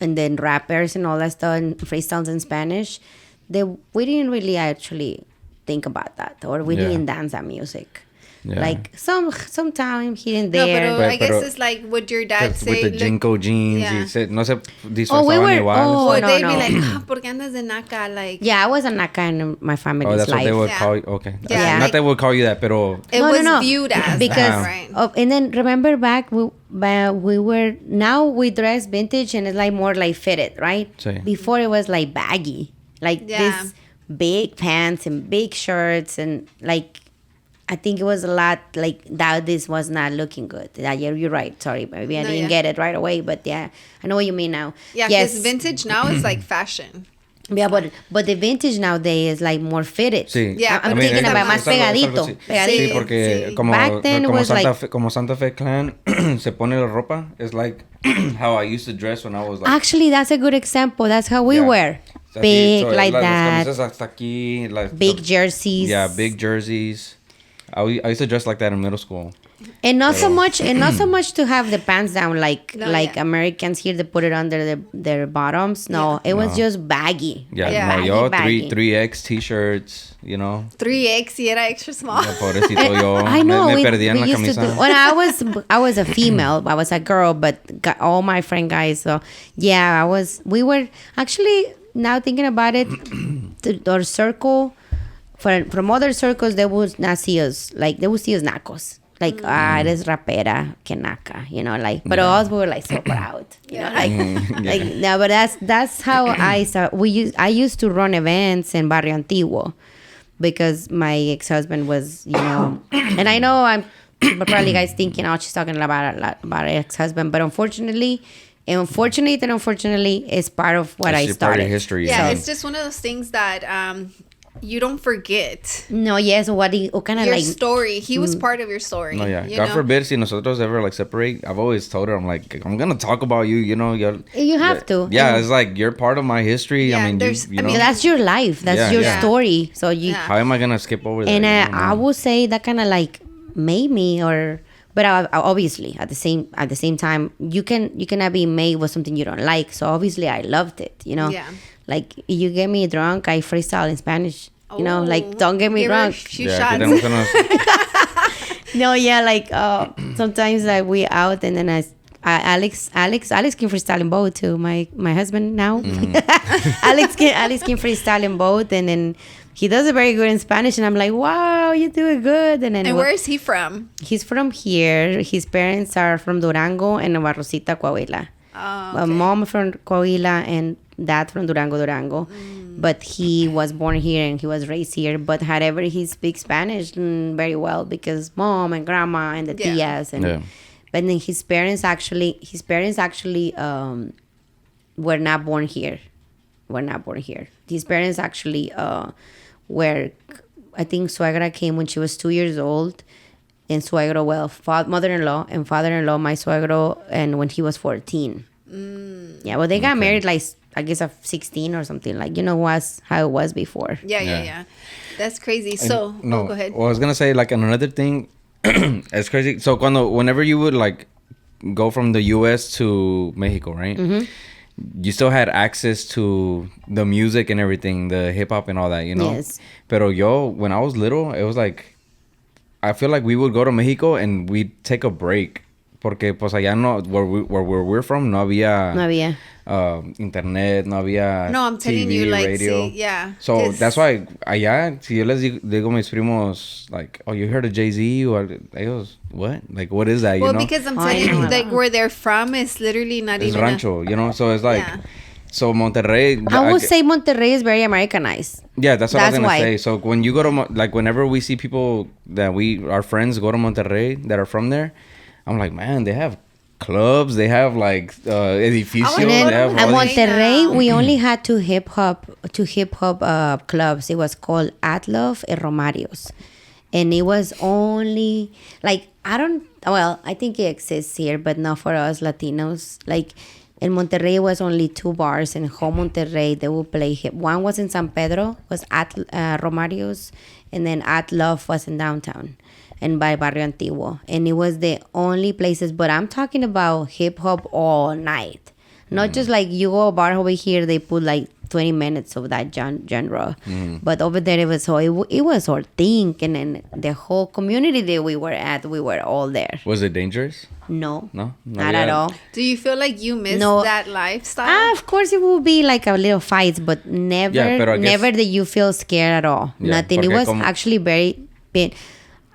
S3: and then rappers and all that stuff and freestyles in Spanish, we didn't really actually think about that, or we didn't dance that music. Yeah. Like sometime here and there.
S1: No, but I guess it's like what your dad say.
S2: With the Jinko jeans.
S1: Yeah.
S2: Y se, no se disfrazaban igual.
S1: Or they'd be like, ¿por qué andas de naca? Like,
S3: yeah, I was a naca in my family's life.
S2: Oh, that's what they would call you. Okay.
S3: Yeah.
S2: Not that would call you that, pero...
S1: It was viewed as
S3: because
S1: that, right?
S3: And then remember back, now we dress vintage and it's like more like fitted, right?
S2: Sí.
S3: Before it was like baggy. Like this big pants and big shirts and like... I think it was a lot like that. This was not looking good. Yeah, you're right. Sorry, maybe I didn't get it right away, but yeah, I know what you mean now.
S1: Yeah, because vintage now is like fashion.
S3: Yeah, but the vintage nowadays is like more fitted.
S2: Sí.
S1: Yeah,
S3: I'm thinking about más pegadito.
S2: Sí,
S3: Pegadito.
S2: porque
S1: Sí.
S3: Back then
S2: como
S3: was
S2: Santa
S3: like-
S2: Fe, como Santa Fe Clan se pone la ropa. It's like how I used to dress when I was like.
S3: Actually, that's a good example. That's how we
S2: Yeah.
S3: were.
S2: Así,
S3: Big
S2: so,
S3: like
S2: las
S3: that.
S2: camisas hasta aquí.
S3: Big jerseys.
S2: Yeah, big jerseys. I used to dress like that in middle school.
S3: And not so much to have the pants down like
S1: No,
S3: like Americans here, they put it under their bottoms. No, it was just baggy.
S2: Yeah,
S3: Like,
S1: Yeah.
S2: no, yo,
S3: baggy.
S2: 3X t-shirts, you know.
S1: 3X y era extra small.
S2: No, pobrecito yo.
S3: I know.
S2: Me
S3: we
S2: perdí en la
S3: used to
S2: camisa.
S3: do, when I was a female, I was a girl, but all my friend guys. So yeah, we were actually, now thinking about it, our circle, from other circles, they would not see us, like they would see us nacos. Like, eres rapera, que naca, you know, like, but us, we were like so proud, you know, like, like, no, but that's how I started. I used to run events in Barrio Antiguo because my ex-husband was, you know, and I know I'm probably guys thinking, oh, she's talking about her ex-husband, but unfortunately, it's part of what I
S2: It's
S3: started.
S2: part of history.
S1: Yeah, it's just one of those things that you don't forget.
S3: No, yes, what kind of
S1: Your
S3: like
S1: story. He was part of your story.
S2: No, yeah.
S1: you
S2: God
S1: know?
S2: forbid si nosotros ever like separate. I've always told her, I'm like, I'm gonna talk about you. You know,
S3: You have to.
S2: Yeah,
S3: And-
S2: it's like you're part of my history.
S1: Yeah,
S2: I mean,
S1: there's-
S2: you
S1: I
S2: know.
S1: mean,
S3: that's your life. That's
S2: Yeah,
S3: your
S2: yeah.
S3: story. So you
S1: Yeah.
S2: How am I gonna skip over that?
S3: and
S2: You know,
S3: I
S2: man?
S3: would say that kind of like made me, but obviously at the same time you cannot be made with something you don't like. So obviously I loved it. You know,
S1: Yeah.
S3: like you get me drunk, I freestyle in Spanish. You know, like
S1: Oh,
S3: don't get me
S1: give her a
S3: drunk.
S1: few
S2: Yeah,
S1: shots.
S2: que tenemos unos-
S3: No, yeah, like sometimes like we out and then Alex can freestyle in both too. My husband now, Alex can freestyle in both, and then he does it very good in Spanish, and I'm like, wow, you do it good. And then
S1: And where is he from?
S3: he's from here. His parents are from Durango and Barrosita, Coahuila.
S1: Oh,
S3: Mom from Coahuila and dad from Durango. But he was born here and he was raised here. But however, he speaks Spanish very well because mom and grandma and the
S1: Yeah.
S3: tias and.
S2: Yeah.
S3: But then his parents actually were not born here. His parents actually were, I think suegra came when she was 2 years old, and suegro, mother-in-law and father-in-law, my suegro, and when he was 14. Yeah, well, they got married like, I guess at 16 or something, like, you know, how it was before.
S1: Yeah. That's crazy. So,
S2: no,
S1: go ahead.
S2: Well, I was gonna say like another thing. It's crazy. So whenever you would like go from the U.S. to Mexico, right?
S3: Mm-hmm.
S2: You still had access to the music and everything, the hip hop and all that, you know.
S3: Yes.
S2: Pero when I was little, it was like I feel like we would go to Mexico and we'd take a break. Porque pues allá no, where we're from, no había internet, no había
S1: No, I'm telling
S2: TV,
S1: you, like,
S2: radio.
S1: see, yeah.
S2: So
S1: 'cause-
S2: that's why allá, si yo les digo a mis primos, like, oh, you heard of Jay-Z? Or ellos, what? Like, what is that, you
S1: Well,
S2: know?
S1: because I'm
S3: I
S1: telling you,
S3: know.
S1: like, where they're from is literally not
S2: It's
S1: even
S2: rancho, you know? So it's like,
S1: Yeah.
S2: so Monterrey.
S3: I would say Monterrey is very Americanized.
S2: Yeah, that's what I was
S3: That's
S2: gonna
S3: why.
S2: say. So when you go to like whenever we see people that our friends go to Monterrey that are from there, I'm like, man, they have clubs, they have like edificios,
S1: And then
S2: they have
S3: At
S2: all these-
S3: Monterrey,
S1: now.
S3: we only had two hip hop clubs. It was called Atlov and Romarios, and it was only like I think it exists here, but not for us Latinos. Like in Monterrey, it was only two bars. In Home Monterrey, they would play hip. One was in San Pedro, was at Romarios, and then Atlov was in downtown and by Barrio Antiguo, and it was the only places. But I'm talking about hip hop all night, not just like you go a bar over here, they put like 20 minutes of that genre, but over there it was our thing, and then the whole community that we were at, we were all there.
S2: Was it dangerous?
S3: No,
S2: No?
S3: not at all.
S1: Do you feel like you miss
S3: No.
S1: that lifestyle?
S3: Of course, it will be like a little fights, but never,
S2: Yeah, pero I guess-
S3: never that you feel scared at all.
S2: Yeah,
S3: Nothing. It
S2: porque
S3: was
S2: como-
S3: actually very.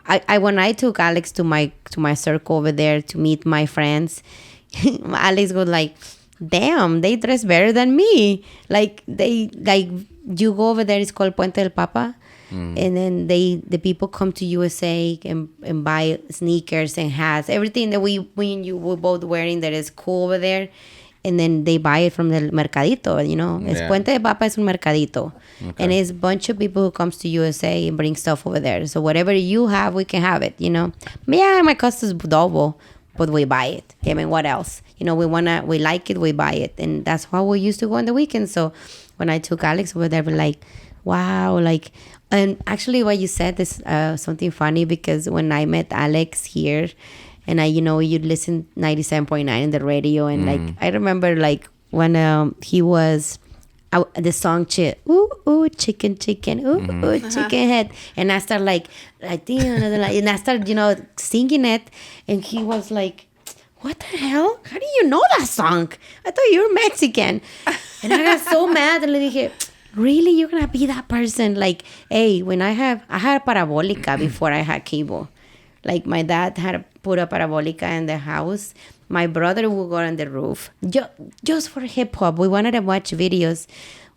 S3: I when I took Alex to my circle over there to meet my friends, Alex was like, "Damn, they dress better than me. Like you go over there. It's called Puente del Papa." And then the people come to USA and buy sneakers and hats, everything that we and you were both wearing that is cool over there. and then they buy it from the mercadito, you know. Es Puente de Papa es un mercadito. Okay. And it's a bunch of people who comes to USA and bring stuff over there. So whatever you have, we can have it, you know. Yeah, my cost is double, but we buy it. I mean, what else? You know, we like it, we buy it. And that's how we used to go on the weekends. So when I took Alex over there, we're like, wow, like, and actually what you said is something funny, because when I met Alex here, and I, you know, you'd listen 97.9 in the radio, and like I remember like when he was the song ooh ooh chicken ooh ooh chicken head, and I started like and I started, you know, singing it, and he was like, what the hell? How do you know that song? I thought you were Mexican. And I got so mad, and I dije, really, you're gonna be that person? Like, hey, when I had parabolica before I had cable. Like, my dad had put a parabolica in the house. My brother would go on the roof. Just for hip-hop. We wanted to watch videos.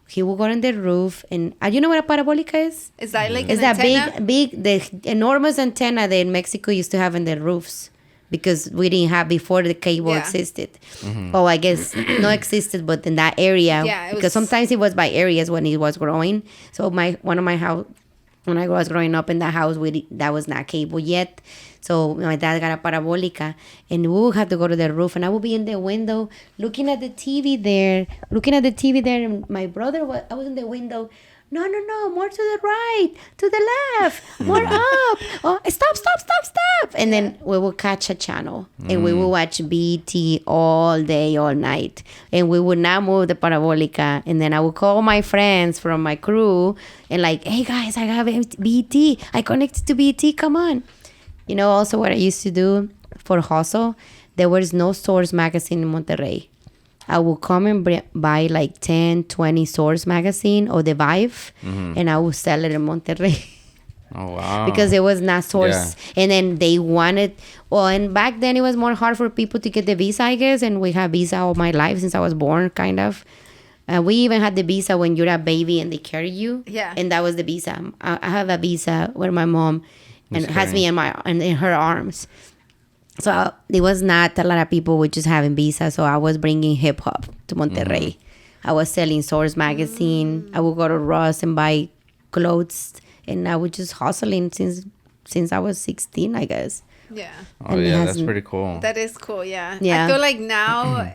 S3: He would go on the roof. And you know what a parabolica is?
S1: Is that like
S3: it's
S1: an
S3: that
S1: antenna?
S3: the enormous antenna that in Mexico used to have in the roofs. Because we didn't have before the cable existed. Oh, I guess not existed, but in that area.
S1: Yeah,
S3: because sometimes it was by areas when it was growing. So one of my house, when I was growing up in the house, that was not cable yet. So my dad got a parabolica, and we would have to go to the roof, and I would be in the window looking at the TV there, and my brother I was in the window. No, more to the right, to the left, more up. Oh, stop. And then we will catch a channel, and we will watch BT all day, all night. And we would not move the parabolica. And then I would call my friends from my crew and like, hey guys, I have BT. I connected to BT, come on. You know, also what I used to do for hustle, there was no Source magazine in Monterrey. I would come and buy like 10, 20 Source magazine or the Vive, and I would sell it in Monterrey.
S2: Oh, wow.
S3: Because it was not Source. Yeah. And then they wanted, and back then it was more hard for people to get the visa, I guess. And we had visa all my life since I was born, kind of. We even had the visa when you're a baby and they carry you.
S1: Yeah.
S3: And that was the visa. I have a visa where my mom has me in her arms. So it was not a lot of people were just having visa. So I was bringing hip hop to Monterrey. I was selling Source magazine. I would go to Ross and buy clothes, and I was just hustling since I was 16, I guess.
S1: Yeah.
S2: Oh, yeah, that's pretty cool.
S1: That is cool. Yeah.
S3: Yeah.
S1: I feel like now,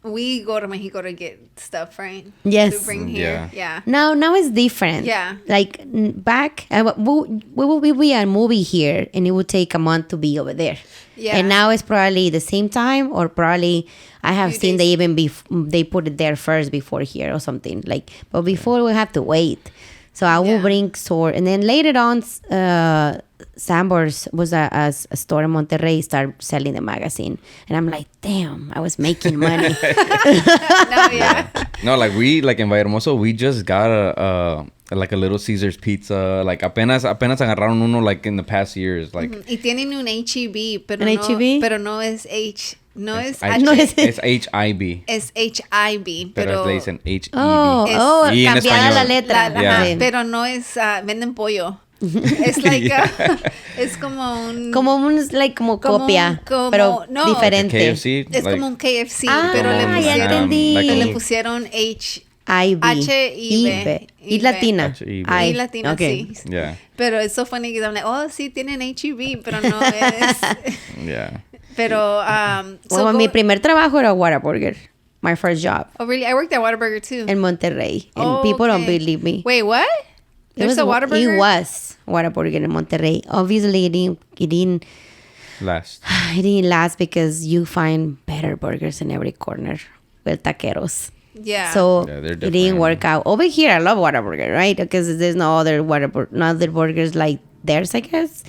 S1: we go to Mexico to get stuff, right?
S3: Yes.
S1: To bring here. Yeah.
S3: Now it's different.
S1: Yeah.
S3: Like back, we will be a movie here, and it would take a month to be over there.
S1: Yeah.
S3: And now it's probably the same time, or probably I have seen they even they put it there first before here or something. Like, but before we have to wait. So I will bring Sword, and then later on, Sambors was a store in Monterrey, started selling the magazine, and I'm like, damn, I was making money.
S2: No, like in Vallehermoso, we just got a Little Caesars pizza, like apenas agarraron uno like in the past years, like.
S1: Y tienen un HEB, pero
S3: ¿Un
S1: no,
S3: HEB?
S1: pero no es H. No es
S2: It's HIB.
S1: Es HIB,
S2: pero le dicen HEB.
S3: Y en
S2: español.
S3: cambiada la letra.
S1: Ajá, pero no es, venden pollo. Es like, es como un...
S3: Como copia, pero
S1: no,
S3: diferente.
S2: Like KFC,
S1: es como un KFC, pero
S3: ya entendí.
S1: le pusieron
S3: HIB.
S1: HIB.
S3: Y latina.
S1: Y latina,
S3: okay.
S1: sí.
S2: Yeah.
S1: Pero es so funny que I'm like, oh, sí, tienen HEB, pero no es...
S2: Yeah.
S1: Pero,
S3: mi primer trabajo era Whataburger. My first job.
S1: Oh, really? I worked at Whataburger, too.
S3: In Monterrey. And people don't believe me.
S1: Wait, what? There's a Whataburger?
S3: It was Whataburger in Monterrey. Obviously, it didn't
S2: last.
S3: It didn't last because you find better burgers in every corner with taqueros.
S1: Yeah.
S3: So it didn't work out. Over here, I love Whataburger, right? Because there's no other burgers like theirs, I guess.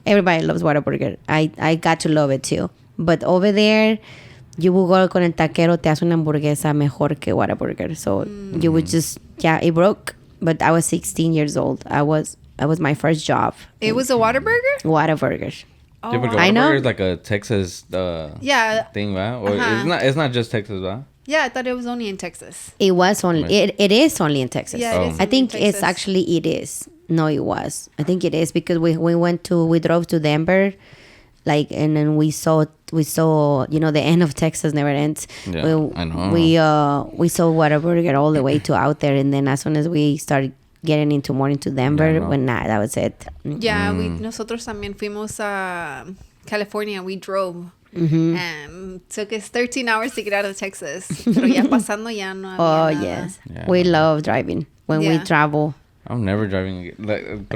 S3: Everybody loves Whataburger. I got to love it too. But over there, you will go con el taquero, te hace una hamburguesa mejor que Whataburger. So you would just, it broke. But I was 16 years old. I was my first job.
S1: It was a Whataburger?
S3: Whataburger.
S2: Oh, wow. I know. It's like a Texas thing, right? Or it's not just Texas, right?
S1: Yeah, I thought it was only in Texas.
S3: It was only. It is only in Texas.
S1: Yeah,
S3: I think it's actually it is. No, it was. I think it is because we drove to Denver, like, and then we saw saw, the end of Texas never ends.
S2: Yeah, I know.
S3: We saw Whataburger all the way to out there, and then as soon as we started getting more into Denver, that was it.
S1: Yeah, nosotros también fuimos a California. We drove. And took us 13 hours to get out of Texas. Pero ya pasando ya no había nada.
S3: Yes. Yeah. We love driving when we travel.
S2: I'm never driving again.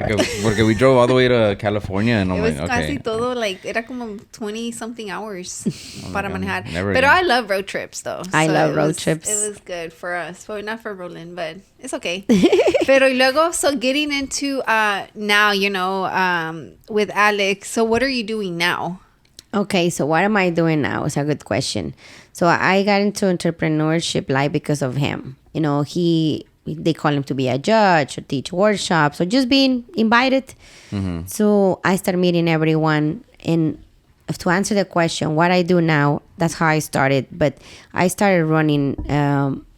S2: Porque we drove all the way to California and I'm like, okay.
S1: It was casi todo, era como 20-something hours para manejar.
S2: Pero
S1: again. I love road trips, though.
S3: I love road trips.
S1: It was good for us. Well, not for Roland, but it's okay. Pero luego, so getting into now, with Alex. So what are you doing now?
S3: Okay, so what am I doing now? It's a good question. So I got into entrepreneurship life because of him. They call him to be a judge or teach workshops or just being invited. So I started meeting everyone. And to answer the question, what I do now, that's how I started. But I started running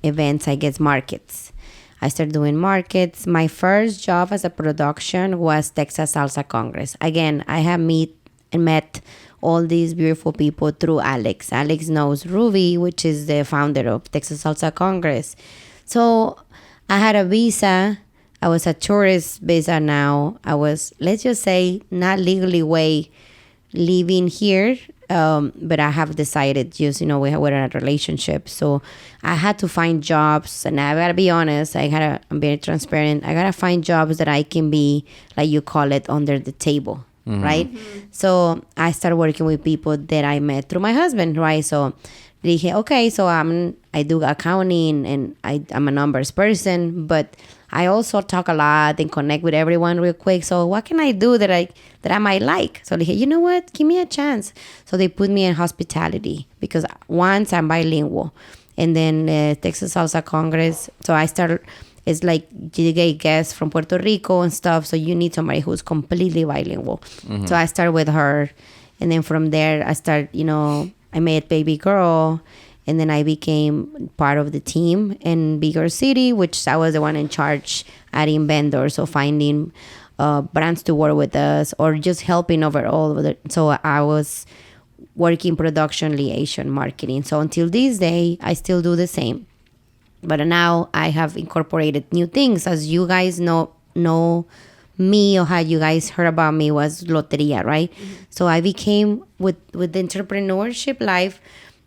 S3: events, I guess, markets. I started doing markets. My first job as a production was Texas Salsa Congress. Again, I have met all these beautiful people through Alex. Alex knows Ruby, which is the founder of Texas Salsa Congress. So I had a visa. I was a tourist visa now. I was, let's just say, not legally living here. But I have decided just, we're in a relationship. So I had to find jobs. And I got to be honest, I'm very transparent. I got to find jobs that I can be, like you call it, under the table. Right? So I started working with people that I met through my husband, right? So okay, so I do accounting and I'm a numbers person, but I also talk a lot and connect with everyone real quick. So what can I do that I might like? So you know what? Give me a chance. So they put me in hospitality because once I'm bilingual. And then Texas Salsa Congress. So I started... It's like you get guests from Puerto Rico and stuff. So you need somebody who's completely bilingual. So I started with her. And then from there, I met Baby Girl. And then I became part of the team in Bigger City, which I was the one in charge adding vendors. So finding brands to work with us or just helping overall. So I was working production, liaison, marketing. So until this day, I still do the same. But now I have incorporated new things. As you guys know me or how you guys heard about me was Loteria, right? So I became, with the entrepreneurship life,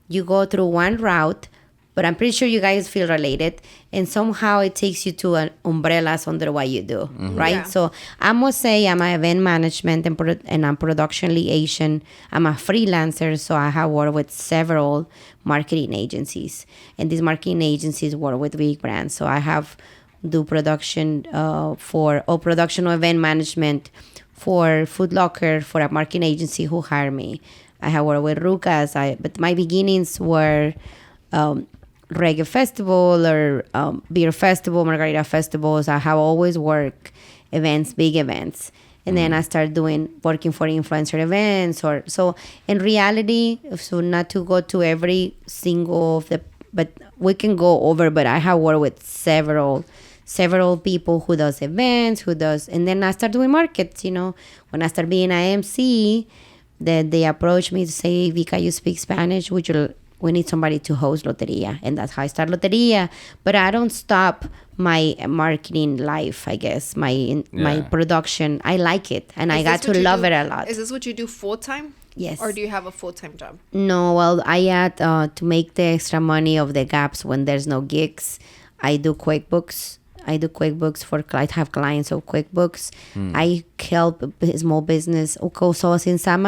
S3: you go through one route, but I'm pretty sure you guys feel related. And somehow it takes you to an umbrellas under what you do, right? Yeah. So I must say I'm an event management and I'm production liaison. I'm a freelancer, so I have worked with several marketing agencies. And these marketing agencies work with big brands. So I have do production production or event management for Foot Locker, for a marketing agency who hired me. I have worked with Rucas, but my beginnings were... reggae festival or beer festival, margarita festivals. I have always worked events, big events. And then I started working for influencer events so in reality, so not to go to every single of but we can go over, but I have worked with several people who does events, and then I started doing markets, when I started being an MC, that they approached me to say, Vicka, you speak Spanish, we need somebody to host Loteria. And that's how I started Loteria. But I don't stop my marketing life, I guess. My production. I like it. And I got to love it a lot.
S1: Is this what you do full-time?
S3: Yes.
S1: Or do you have a full-time job?
S3: No, well, I add to make the extra money of the gaps when there's no gigs. I do QuickBooks. I have clients of QuickBooks. I help small business. Okay, so since I'm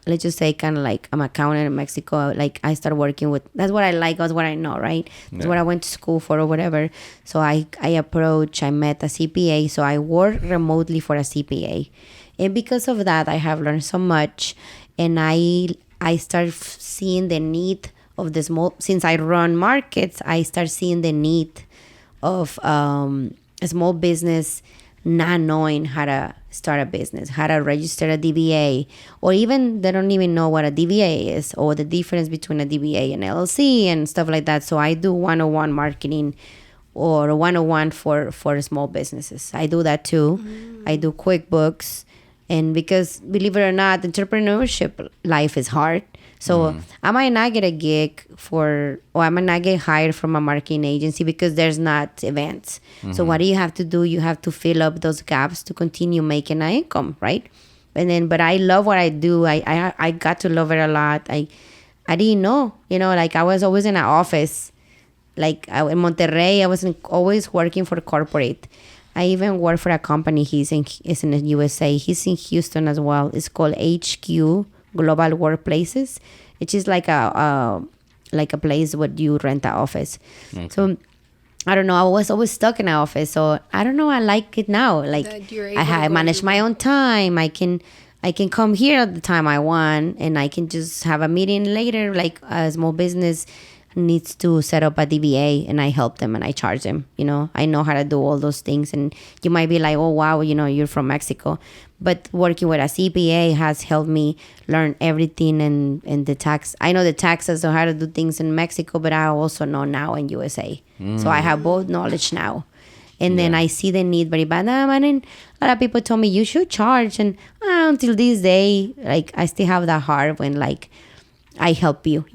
S3: let's just say kind of like I'm an accountant in Mexico, like I started working with, that's what I like, that's what I know, right? That's what I went to school for or whatever. So I met a CPA. So I work remotely for a CPA. And because of that, I have learned so much. And I started seeing the need of the small, since I run markets, I start seeing the need of a small business not knowing how to start a business, how to register a DBA, or even they don't even know what a DBA is or the difference between a DBA and LLC and stuff like that. So I do 101 marketing or 101 for small businesses. I do that too. I do QuickBooks. And because, believe it or not, entrepreneurship life is hard. So I might not get a gig or I might not get hired from a marketing agency because there's not events. So what do you have to do? You have to fill up those gaps to continue making an income, right? But I love what I do. I got to love it a lot. I didn't know, like I was always in an office. Like in Monterrey, I wasn't always working for corporate. I even work for a company. He's in the USA. He's in Houston as well. It's called HQ Global Workplaces. It's just like a place where you rent an office. Okay. So I don't know. I was always stuck in an office. So I don't know. I like it now. Like I manage my own time. I can come here at the time I want, and I can just have a meeting later. Like a small business needs to set up a DBA, and I help them and I charge them. I know how to do all those things. And you might be like, oh wow, you're from Mexico, but working with a CPA has helped me learn everything and the tax. I know the taxes or how to do things in Mexico, but I also know now in USA. So I have both knowledge now. And then I see the need very bad. And a lot of people told me you should charge, and until this day, like I still have that heart when like I help you,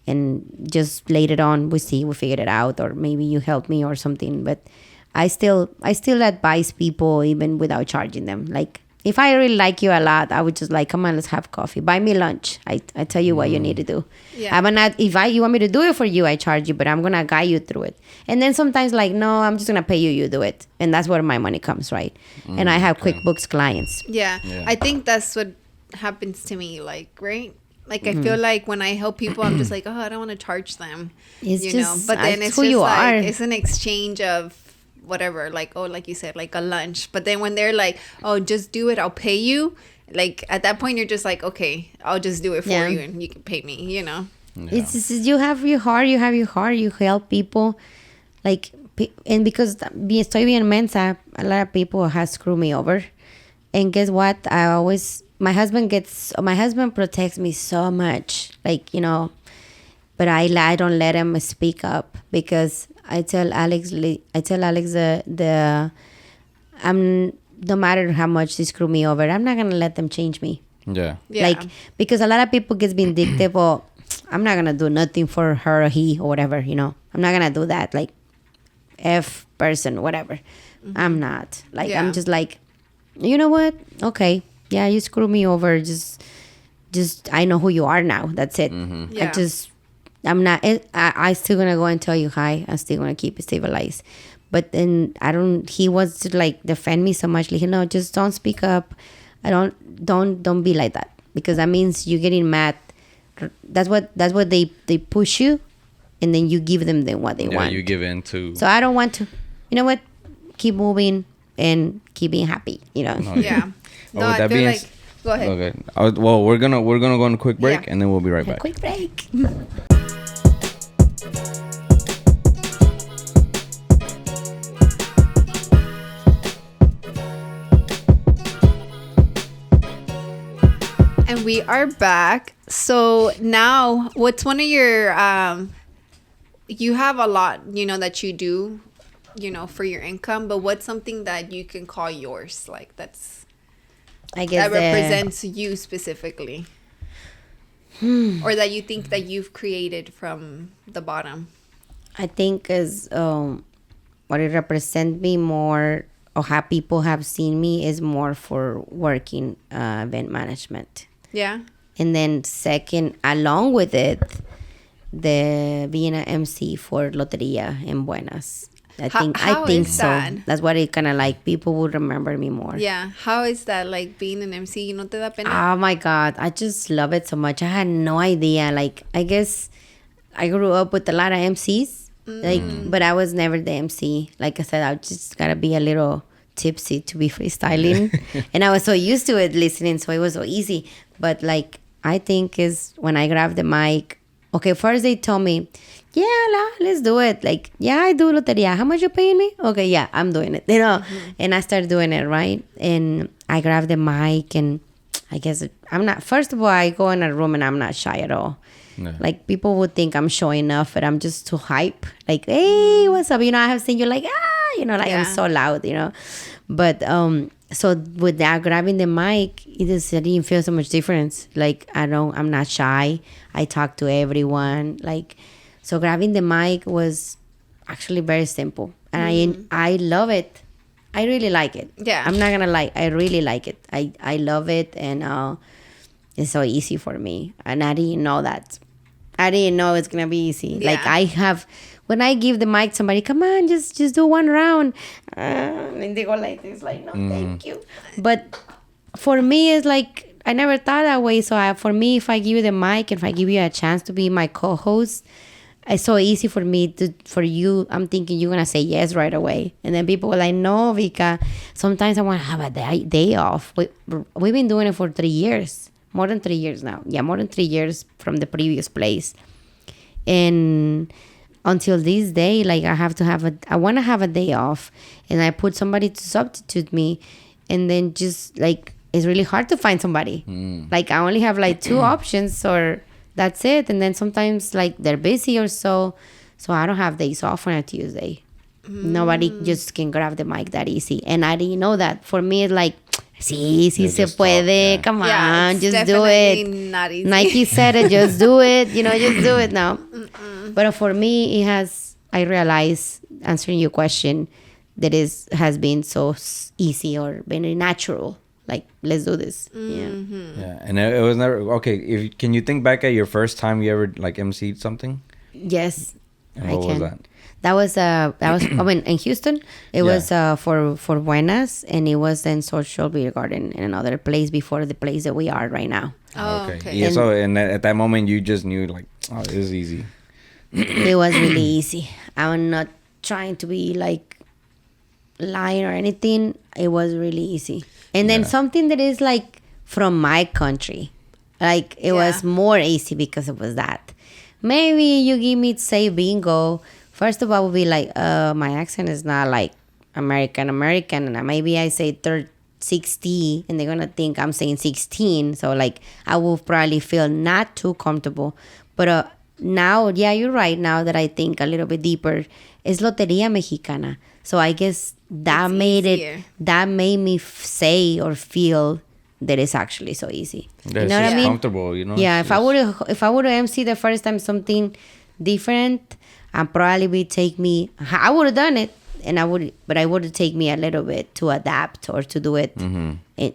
S3: and just later on we figured it out, or maybe you help me or something. But I still advise people even without charging them. Like if I really like you a lot, I would just like, come on, let's have coffee, buy me lunch. I tell you what you need to do. Yeah. You want me to do it for you, I charge you, but I'm gonna guide you through it. And then sometimes like, no, I'm just gonna pay you, you do it, and that's where my money comes, right? And I have QuickBooks clients.
S1: Yeah, I think that's what happens to me, like, right? Like, I feel like when I help people, I'm just like, oh, I don't want to charge them, But then it's just like, it's an exchange of whatever, like, oh, like you said, like a lunch. But then when they're like, oh, just do it, I'll pay you. Like, at that point, you're just like, okay, I'll just do it for you and you can pay me, Yeah.
S3: It's just, you have your heart, you help people. Like, and because estoy bien mensa, a lot of people have screwed me over. And guess what? My husband protects me so much, like, but I don't let him speak up, because I tell Alex no matter how much they screw me over, I'm not gonna let them change me.
S2: Yeah.
S3: Like, because a lot of people get vindictive, or I'm not gonna do nothing for her or he or whatever, I'm not gonna do that. Like, F person, whatever. I'm not. Like, I'm just like, you know what? Okay. Yeah, you screw me over. Just I know who you are now. That's it. Yeah. I still gonna go and tell you hi. I'm still gonna keep it civilized. But then he wants to like defend me so much. Like, just don't speak up. Don't be like that, because that means you're getting mad. That's what they push you, and then you give them what they want.
S2: Yeah, you give in to.
S3: So I don't want to. You know what? Keep moving and keep being happy.
S1: Yeah. No, I feel like. Go ahead.
S2: Okay. Well, we're gonna go on a quick break, and then we'll be right back.
S3: Quick break.
S1: And we are back. So now, what's one of your you have a lot, that you do, for your income, but what's something that you can call yours, like that represents you specifically, or that you think that you've created from the bottom?
S3: I think is what it represents me more, or how people have seen me, is more for working event management.
S1: Yeah.
S3: And then second, along with it, the being an MC for Loteria en Buenas. I think so.
S1: That?
S3: That's what it kind of like, people will remember me more.
S1: Yeah. How is that, like, being an MC? ¿No te da pena?
S3: Oh my God. I just love it so much. I had no idea. Like, I guess I grew up with a lot of MCs, but I was never the MC. Like I said, I just gotta be a little tipsy to be freestyling. And I was so used to it listening, so it was so easy. But like, I think is when I grabbed the mic, okay, first they told me, yeah, let's do it. Like, yeah, I do Loteria. How much you paying me? Okay, yeah, I'm doing it. And I started doing it, right? And I grabbed the mic, and I guess I'm not, first of all, I go in a room and I'm not shy at all. No. Like, people would think I'm showing off, but I'm just too hype. Like, hey, what's up? I have seen you like, like, I'm so loud, But so with that grabbing the mic, I didn't feel so much difference. Like I'm not shy. I talk to everyone. Like, so grabbing the mic was actually very simple, and I love it. I really like it.
S1: Yeah,
S3: I'm not gonna lie. I really like it. I love it, and it's so easy for me. And I didn't know that. I didn't know it's gonna be easy.
S1: Yeah.
S3: Like when I give the mic to somebody, come on, just do one round, and they go like this, like no, thank you. But for me, it's like I never thought that way. So for me, if I give you the mic, if I give you a chance to be my co-host, it's so easy for me for you. I'm thinking you're gonna say yes right away, and then people were like, "No, Vicka. Sometimes I want to have a day off." We've been doing it for 3 years, more than 3 years now. Yeah, more than 3 years from the previous place, and until this day, like I want to have a day off, and I put somebody to substitute me, and then just like it's really hard to find somebody. Like I only have like 2 options or. That's it. And then sometimes like they're busy or so I don't have days off on a Tuesday. Nobody just can grab the mic that easy. And I didn't know that. For me, it's like, sí se puede. Come on, just do it.
S1: Not easy.
S3: Nike said it, just do it. Just do it now. But for me, I realize, answering your question, that has been so easy or very natural. Like, let's do this. Yeah.
S2: And it was never okay. Can you think back at your first time you ever like emceed something?
S3: Yes,
S2: and what was that?
S3: That was I mean in Houston. It was for Buenas, and it was in Social Beer Garden in another place before the place that we are right now.
S1: Oh, okay.
S2: Yeah. So at that moment, you just knew like, oh, this is easy.
S3: It was really easy. I'm not trying to be like lying or anything. It was really easy. And then something that is like from my country, like it was more easy because it was that. Maybe you give me say bingo. First of all, would be like, my accent is not like American, and maybe I say 60, and they're gonna think I'm saying 16. So like I will probably feel not too comfortable. But now, you're right. Now that I think a little bit deeper, it's Loteria Mexicana. So I guess that made me say or feel that it's actually so easy.
S2: You know what I mean? Comfortable,
S3: Yeah, if I would have MC the first time something different, and probably would take me. I would have done it, but I would take me a little bit to adapt or to do it,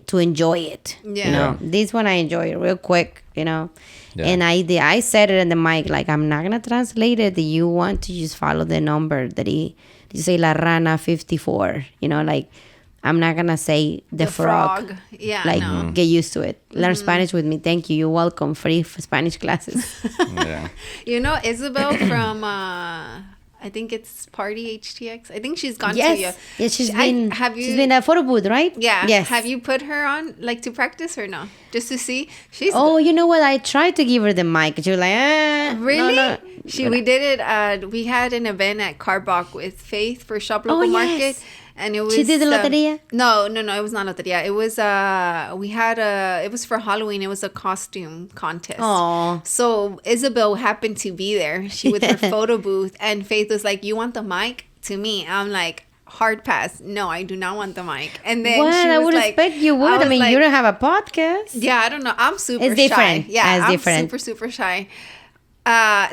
S3: to enjoy it.
S1: Yeah.
S3: This one I enjoy it real quick. Yeah. And I said it in the mic, like, I'm not gonna translate it. You want to just follow the number that you say La Rana 54. Like, I'm not gonna say the frog.
S1: Yeah,
S3: like, get used to it. Learn Spanish with me. Thank you. You're welcome. Free Spanish classes.
S2: Yeah.
S1: Isabel from I think it's Party HTX. I think she's gone to you.
S3: Yeah, she's been at a photo booth, right?
S1: Yeah.
S3: Yes.
S1: Have you put her on, like, to practice or no? Just to see?
S3: You know what? I tried to give her the mic. She was like,
S1: really?
S3: No.
S1: We did it. We had an event at Carbach with Faith for Shop Local Market.
S3: Yes.
S1: And it was,
S3: she did the loteria?
S1: No, it was not loteria. It was it was for Halloween. It was a costume contest.
S3: Oh.
S1: So Isabel happened to be there. She with her photo booth, and Faith was like, "You want the mic?" To me, I'm like, hard pass. No, I do not want the mic. And then she was
S3: I would
S1: like,
S3: expect you would. I mean, you don't have a podcast.
S1: Yeah, I don't know. I'm super
S3: it's different.
S1: shy. Yeah,
S3: it's different.
S1: super shy.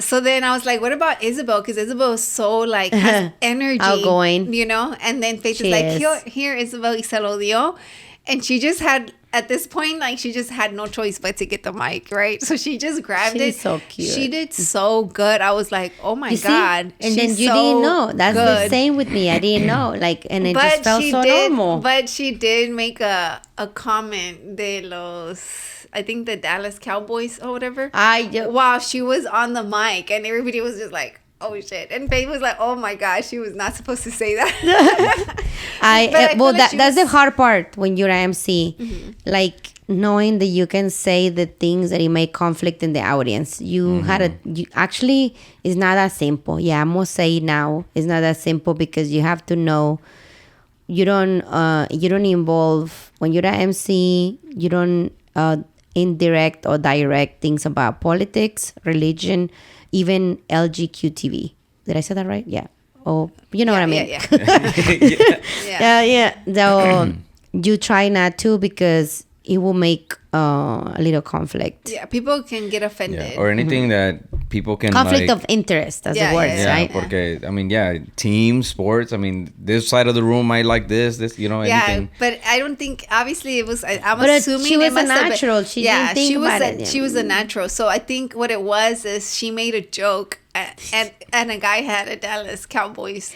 S1: So then I was like, what about Isabel? Because Isabel is so like has energy,
S3: outgoing,
S1: and then Faith is like, here Isabel, y se lo dio. And she just had, at this point, like, she just had no choice but to get the mic, right? So she just grabbed it.
S3: She's so cute.
S1: She did so good. I was like, oh my God.
S3: And then you didn't know. That's the same with me. I didn't know. Like, and it just felt so normal.
S1: But she did make a comment I think the Dallas Cowboys or whatever. While she was on the mic, and everybody was just like, oh shit. And Faith was like, oh my gosh, she was not supposed to say that.
S3: That's the hard part when you're an MC. Mm-hmm. Like, knowing that you can say the things that it may conflict in the audience. Actually, it's not that simple. Yeah, I must say now, it's not that simple, because you have to know you don't involve, when you're an MC, you don't indirect or direct things about politics, religion, even LGBTQ. Did I say that right? Yeah. Oh, you know what I mean.
S1: Yeah.
S3: Yeah. So you try not to because it will make a little conflict.
S1: Yeah, people can get offended.
S2: Yeah, or anything that people can
S3: conflict of interest. That's the word, right?
S2: Porque, I mean, team sports. I mean, this side of the room might like this, anything.
S1: But I don't think, obviously, it was, I'm assuming
S3: she was a natural. She didn't think about it.
S1: She was a natural. So I think what it was is she made a joke, and a guy had a Dallas Cowboys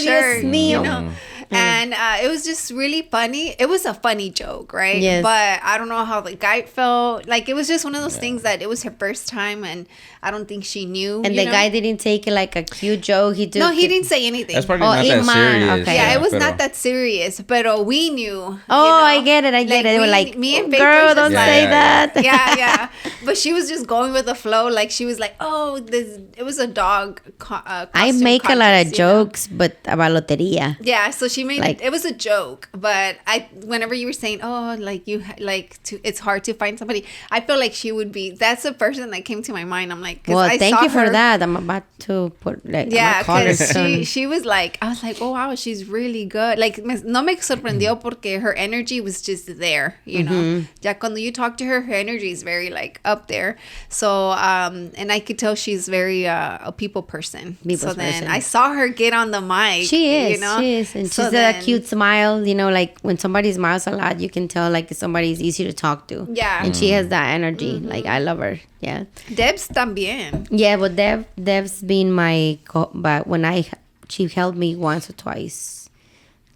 S1: shirt, you know, and it was just really funny. It was a funny joke, right?
S3: Yes.
S1: But I don't know how the guy felt. Like, it was just one of those things that it was her first time, and I don't think she knew.
S3: And the guy didn't take it like a cute joke. He
S1: didn't say anything.
S2: That's probably not that serious.
S3: Okay.
S1: Yeah, it was not that serious, but we knew.
S3: I get it. They were like,
S1: me and
S3: girl, don't say that.
S1: Yeah. But she was just going with the flow. Like, she was like, it was a dog
S3: I make a lot of jokes, but about loteria.
S1: Yeah, so she made it was a joke. But whenever you were saying, it's hard to find somebody, I feel like she would be, that's the person that came to my mind. I'm like,
S3: well, thank you for that. I'm about to put, like,
S1: because she was like, I was like, oh wow, she's really good. Like, no me sorprendió porque her energy was just there, you know. Ya cuando you talk to her energy is very like up there. So and I could tell she's very a people person. Then I saw her get on the mic.
S3: She is,
S1: you know?
S3: she is, and she's a cute smile. You know, like when somebody smiles a lot, you can tell like somebody's easy to talk to.
S1: Yeah,
S3: and she has that energy. Like, I love her. Yeah,
S1: Deb's también.
S3: Yeah, but Dev's been my but when she helped me once or twice.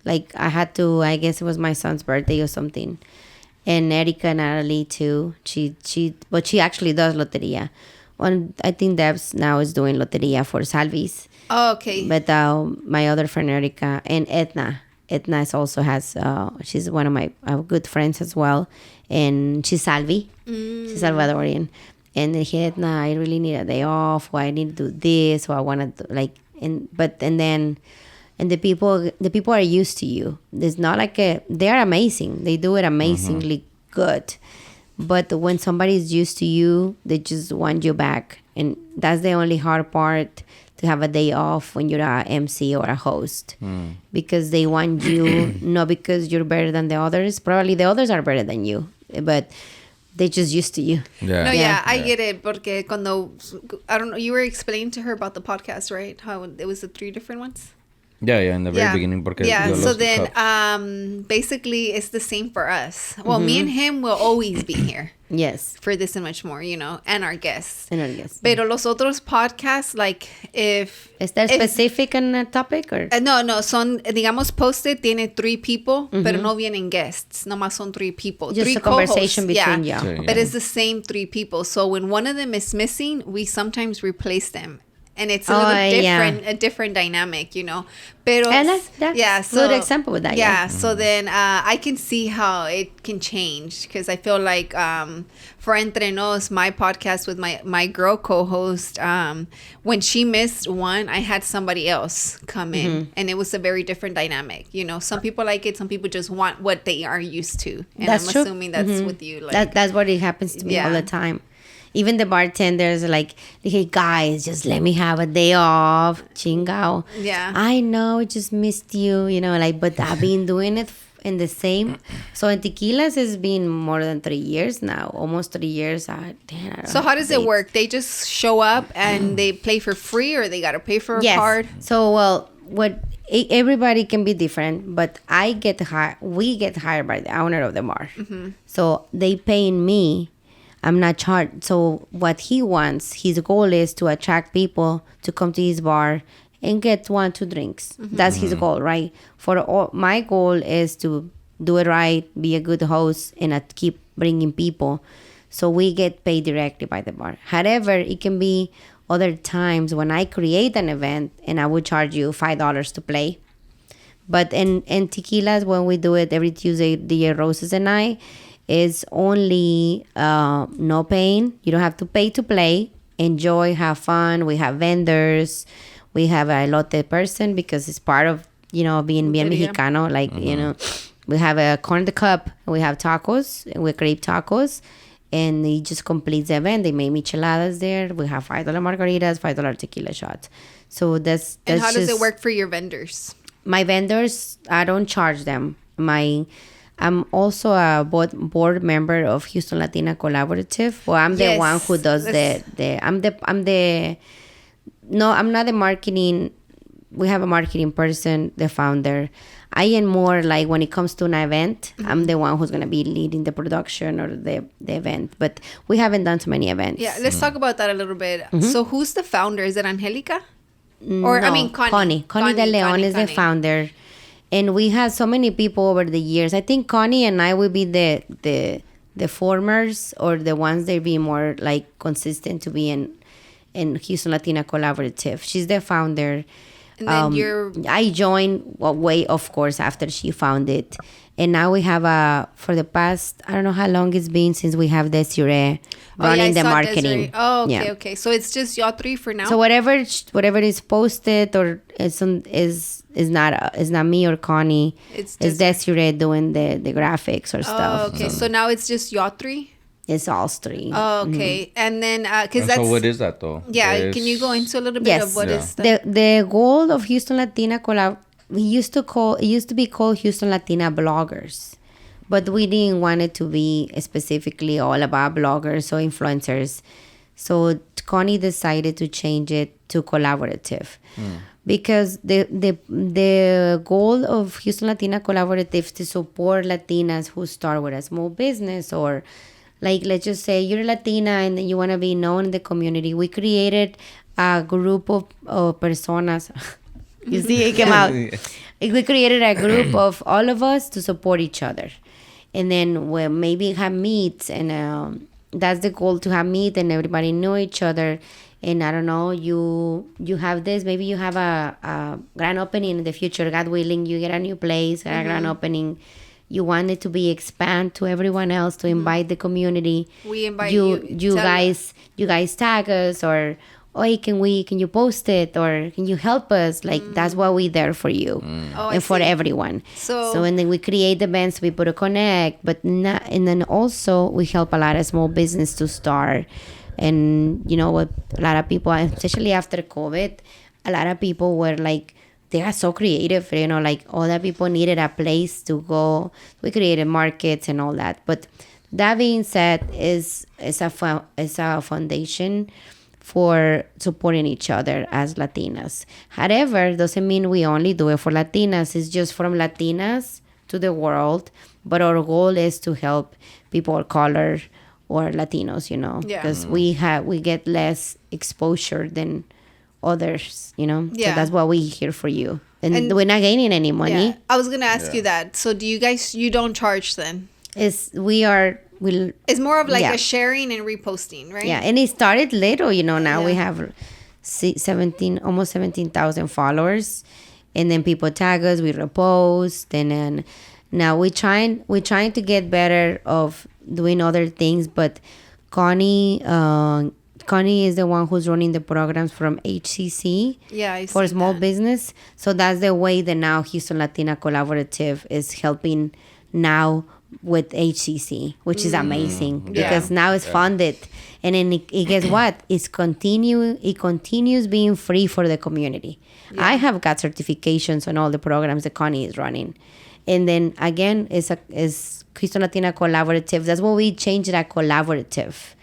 S3: Like, I had to, I guess it was my son's birthday or something, and Erica and Natalie too. But she actually does loteria. I think Debs now is doing loteria for Salvis.
S1: Oh, okay.
S3: But my other friend Erica and Edna also has, she's one of my good friends as well, and she's Salvi. She's Salvadorian. And then Edna, I really need a day off, or I need to do this, or I want to and the people are used to you. There's not like they're amazing. They do it amazingly good. But when somebody's used to you, they just want you back. And that's the only hard part, to have a day off when you're a MC or a host. Because they want you, not because you're better than the others. Probably the others are better than you. But they're just used to you.
S1: Yeah. I get it. Porque cuando, I don't know, you were explaining to her about the podcast, right? How it was the 3 different ones?
S2: Yeah, in the very beginning. Porque
S1: so then, basically, it's the same for us. Well, me and him will always be here.
S3: Yes.
S1: For this and much more, you know, and our guests.
S3: Pero
S1: los otros podcasts, like, if...
S3: Is there specific on a topic? Or?
S1: No, son, digamos, Posted tiene 3 people, pero no vienen guests. Nomás son 3 people.
S3: Just
S1: 3
S3: a conversation between you.
S2: Yeah.
S1: But it's the same 3 people. So when one of them is missing, we sometimes replace them. And it's a little different, a different dynamic, you know. Pero,
S3: and that's
S1: so,
S3: good example with that.
S1: Yeah, so then I can see how it can change, because I feel like for Entre Nos, my podcast with my girl co-host, when she missed one, I had somebody else come in, and it was a very different dynamic. You know, some people like it, some people just want what they are used to, and
S3: that's
S1: I'm
S3: true.
S1: Assuming that's with you. Like,
S3: that's what it happens to me all the time. Even the bartenders are like, hey, guys, just let me have a day off. Chingao.
S1: Yeah.
S3: I know, I just missed you, you know, like, but I've been doing it in the same. So in tequilas, it's been more than 3 years now, almost 3 years.
S1: So how does it work? They just show up and they play for free, or they got to pay for a card?
S3: So, well, everybody can be different, but we get hired by the owner of the bar. So they paying me. I'm not charged. So what he wants, his goal is to attract people to come to his bar and get 1-2 drinks. That's his goal, right? My goal is to do it right, be a good host, and keep bringing people. So we get paid directly by the bar. However, it can be other times when I create an event and I would charge you $5 to play. But in tequilas, when we do it every Tuesday, DJ Roses and I, is only no paying. You don't have to pay to play. Enjoy, have fun. We have vendors. We have a elote person, because it's part of, you know, being bien Mexicano. Like, you know, we have a corn on the cup. We have tacos. We create tacos. And it just completes the event. They make micheladas there. We have $5 margaritas, $5 tequila shots. So that's
S1: and how does it work for your vendors?
S3: My vendors, I don't charge them. I'm also a board member of Houston Latina Collaborative. Well, I'm the one who does I'm not the marketing. We have a marketing person, the founder. I am more like when it comes to an event, I'm the one who's going to be leading the production or the event. But we haven't done so many events.
S1: Yeah, let's talk about that a little bit. So who's the founder? Is it Angelica? Or,
S3: No,
S1: I mean, Connie.
S3: Connie De Leon is the founder. And we had so many people over the years. I think Connie and I will be the formers or the ones that be more like consistent to be in Houston Latina Collaborative. She's the founder.
S1: And then
S3: I joined way, of course, after she found it. And now we have for the past, I don't know how long it's been since we have Desiree running the marketing.
S1: Desiree. Oh, okay, okay. So it's just y'all three for now?
S3: So whatever is posted or is not me or Connie. It's Desiree doing the graphics or stuff.
S1: Oh, okay. So now it's just y'all three?
S3: It's all three.
S1: Oh, okay. Mm-hmm. And then, because that's...
S2: So what is that, though?
S1: Yeah, can you go into a little bit of what is that?
S3: The goal of Houston Latina Collab, it used to be called Houston Latina Bloggers. But we didn't want it to be specifically all about bloggers or influencers. So Connie decided to change it to collaborative. Because the goal of Houston Latina Collaborative is to support Latinas who start with a small business or... Like, let's just say you're Latina and you want to be known in the community. We created a group of personas. You see, it came out. We created a group of all of us to support each other. And then we maybe have meets. And that's the goal, to have meet and everybody know each other. And I don't know, you have this. Maybe you have a grand opening in the future. God willing, you get a new place, a grand opening. You want it to be expand to everyone else, to invite the community.
S1: We invite you.
S3: You guys tag us, or can you post it, or can you help us? Like that's why we're there for you and for everyone. So and then we create events, we put a connect, and then also we help a lot of small business to start. And you know what, a lot of people, especially after COVID, a lot of people were like, they are so creative, you know, like all the people needed a place to go. We created markets and all that. But that being said, is a foundation for supporting each other as Latinas. However, doesn't mean we only do it for Latinas. It's just from Latinas to the world. But our goal is to help people of color or Latinos, you know, because we get less exposure than others, you know. So that's why we're here for you, and we're not gaining any money.
S1: Yeah. I was gonna ask you that. So do you guys, you don't charge then?
S3: It's
S1: more of like a sharing and reposting, right?
S3: Yeah, and it started little, you know. Now we have almost 17,000 followers, and then people tag us, we repost, and then now we're trying to get better of doing other things. But Connie is the one who's running the programs from HCC for small business. So that's the way that now Houston Latina Collaborative is helping now with HCC, which is amazing because now it's funded. And then it guess what? It continues being free for the community. Yeah. I have got certifications on all the programs that Connie is running. And then again, is Houston Latina Collaborative. That's what we changed that collaborative.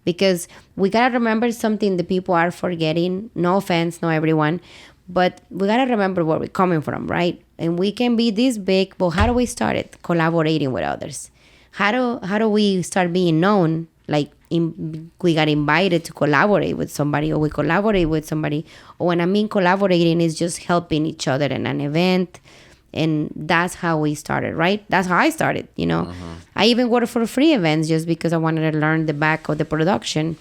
S3: Because we got to remember something that people are forgetting. No offense, no everyone. But we got to remember where we're coming from, right? And we can be this big, but how do we start it? Collaborating with others. How do we start being known? Like we got invited to collaborate with somebody, or we collaborate with somebody. Or when I mean collaborating, is just helping each other in an event. And that's how we started, right? That's how I started, you know. I even worked for free events just because I wanted to learn the back of the production.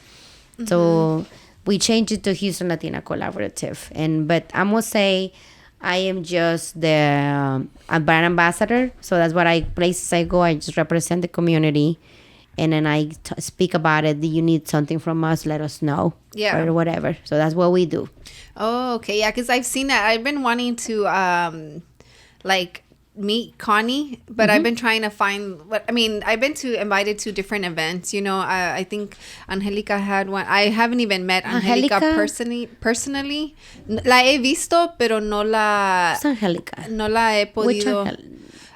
S3: So we changed it to Houston Latina Collaborative. But I must say, I am just the brand ambassador. So that's what places I go, I just represent the community. And then I speak about it. Do you need something from us? Let us know. Yeah. Or whatever. So that's what we do.
S1: Oh, okay. Yeah, because I've seen that. I've been wanting to... meet Connie, but I've been trying to find I've been invited to different events, you know. I think Angelica had one. I haven't even met Angelica personally. La he visto, pero no la...
S3: Who's Angelica?
S1: No la he podido...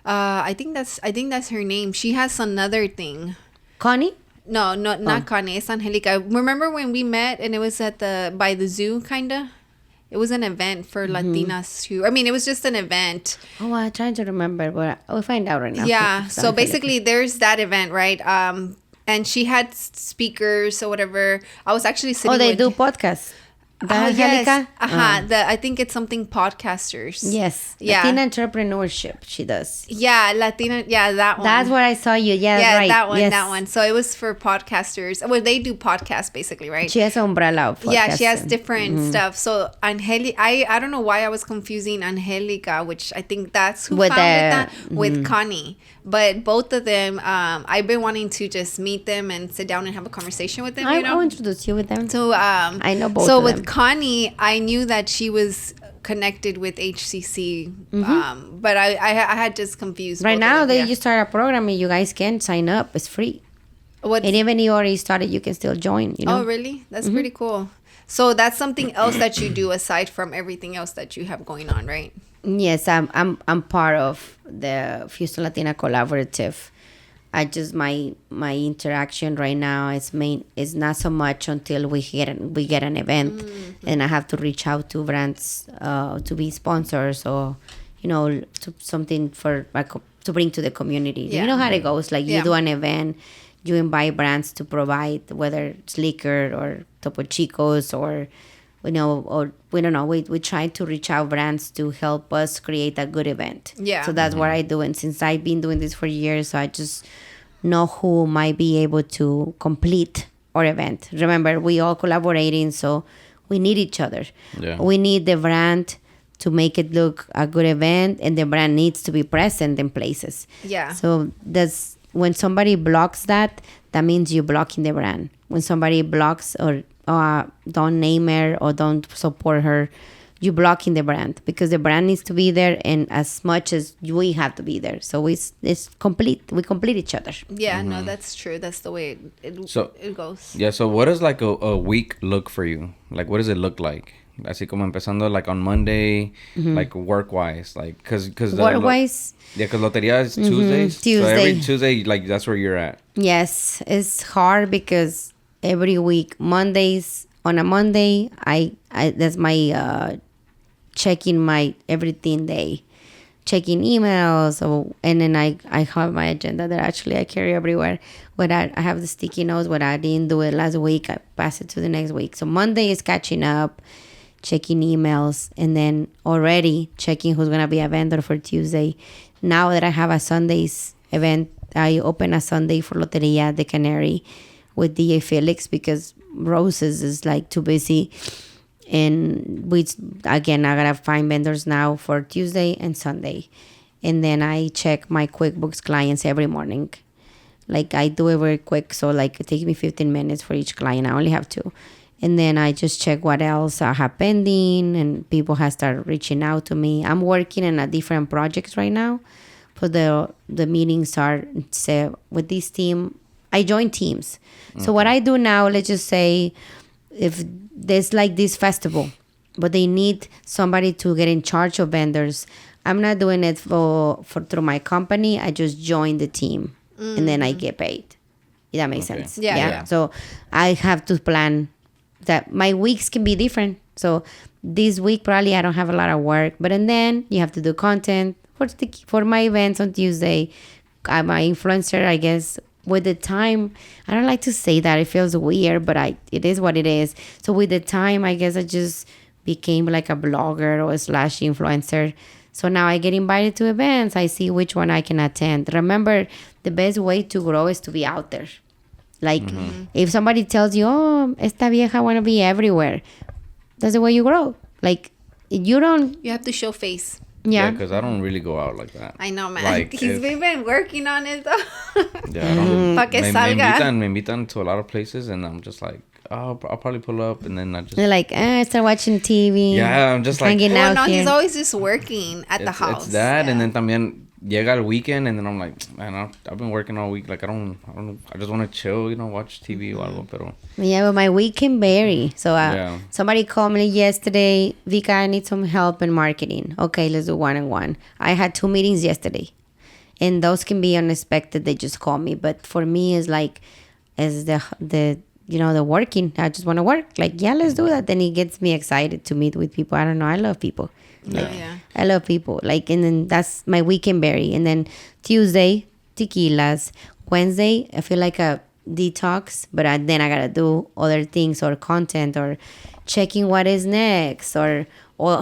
S1: I think that's her name. She has another thing.
S3: Connie?
S1: No, not Connie. It's Angelica. Remember when we met and it was by the zoo, kinda? It was an event for Latinas too. I mean, it was just an event.
S3: Oh, I'm trying to remember, but I'll find out right now.
S1: Yeah. So basically, there's that event, right? And she had speakers or whatever. I was actually sitting.
S3: Oh, they do podcasts.
S1: Yes. I think it's something podcasters.
S3: Yes.
S1: Yeah.
S3: Latina entrepreneurship. She does.
S1: Yeah, Latina. Yeah, that one.
S3: That's where I saw you. Yeah, right.
S1: That one.
S3: Yes.
S1: That one. So it was for podcasters. Well, they do podcasts basically, right?
S3: She has an umbrella of podcasts.
S1: Yeah, she has different stuff. So Angelica, I don't know why I was confusing Angelica, which I think that's who founded that with Connie. But both of them, I've been wanting to just meet them and sit down and have a conversation with them.
S3: I'll introduce you with them.
S1: So
S3: I know both.
S1: So
S3: of
S1: with
S3: them.
S1: Connie, I knew that she was connected with HCC, but I had just confused.
S3: Right now, they just started a program and you guys can sign up. It's free. And even if you already started, you can still join. You know?
S1: Oh, really? That's pretty cool. So that's something else that you do aside from everything else that you have going on, right?
S3: Yes, I'm part of the Houston Latina Collaborative. I just my interaction right now is not so much until we get an event, and I have to reach out to brands to be sponsors or to something to bring to the community.
S1: Yeah.
S3: You know how it goes. Like you do an event, you invite brands to provide whether it's liquor or Topo Chicos or we don't know. We try to reach out brands to help us create a good event.
S1: Yeah.
S3: So that's what I do. And since I've been doing this for years, so I just know who might be able to complete our event. Remember, we all collaborating, so we need each other.
S2: Yeah.
S3: We need the brand to make it look a good event, and the brand needs to be present in places.
S1: Yeah.
S3: So when somebody blocks that means you're blocking the brand. When somebody blocks or don't name her or don't support her, you're blocking the brand because the brand needs to be there, and as much as we have to be there. So it's complete. We complete each other.
S1: Yeah, no, that's true. That's the way it goes.
S2: Yeah, so what does like a week look for you? Like, what does it look like? Así como empezando like on Monday, like work-wise, like because
S3: work-wise.
S2: Yeah, because loteria is Tuesdays.
S3: Tuesday.
S2: So every Tuesday, like that's where you're at.
S3: Yes, it's hard because every week on a Monday, I that's my checking my everything day, checking emails, and then I have my agenda that actually I carry everywhere. But I have the sticky notes. What I didn't do it last week, I pass it to the next week. So Monday is catching up, checking emails, and then already checking who's gonna be a vendor for Tuesday. Now that I have a Sunday's event, I open a Sunday for Loteria de Canary with DJ Felix because Roses is like too busy. And I gotta find vendors now for Tuesday and Sunday. And then I check my QuickBooks clients every morning. Like I do it very quick. So like it takes me 15 minutes for each client. I only have 2. And then I just check what else I have pending, and people have started reaching out to me. I'm working on a different projects right now. But the meetings are with this team. I join teams. Okay. So what I do now, let's just say if there's like this festival, but they need somebody to get in charge of vendors, I'm not doing it for through my company. I just join the team and then I get paid. If that makes sense.
S1: Yeah.
S3: So I have to plan that my weeks can be different. So this week probably I don't have a lot of work, but and then you have to do content for my events on Tuesday. I'm an influencer, I guess. With the time, I don't like to say that, it feels weird, but it is what it is. So with the time, I guess I just became like a blogger or / influencer. So now I get invited to events. I see which one I can attend. Remember, the best way to grow is to be out there. Like if somebody tells you, oh, esta vieja want to be everywhere, that's the way you grow. Like you
S1: have to show face.
S3: Yeah,
S2: because I don't really go out like that.
S1: I know, man.
S2: Like,
S1: He's been working on it though.
S2: Yeah, I don't.
S1: Pa que salga.
S2: Me invitan to a lot of places, and I'm just like, oh, I'll probably pull up, and then I just.
S3: They're like, start watching TV.
S2: Yeah, I'm just like
S3: hanging out
S1: no,
S3: here.
S1: He's always just working at the house.
S2: It's that, and then también llega el weekend, and then I'm like, man, I've been working all week. Like I just want to chill, watch TV or algo, pero.
S3: Yeah, but my week can vary. So somebody called me yesterday, Vicka, I need some help in marketing. Okay, let's do 1-on-1. I had 2 meetings yesterday. And those can be unexpected. They just call me. But for me, it's like, as the the working. I just want to work. Like, yeah, let's do that. Then it gets me excited to meet with people. I don't know. I love people. Like, I love people. Like, and then that's my weekend berry. And then Tuesday, tequilas. Wednesday, I feel like a detox. But then I got to do other things or content or checking what is next. Or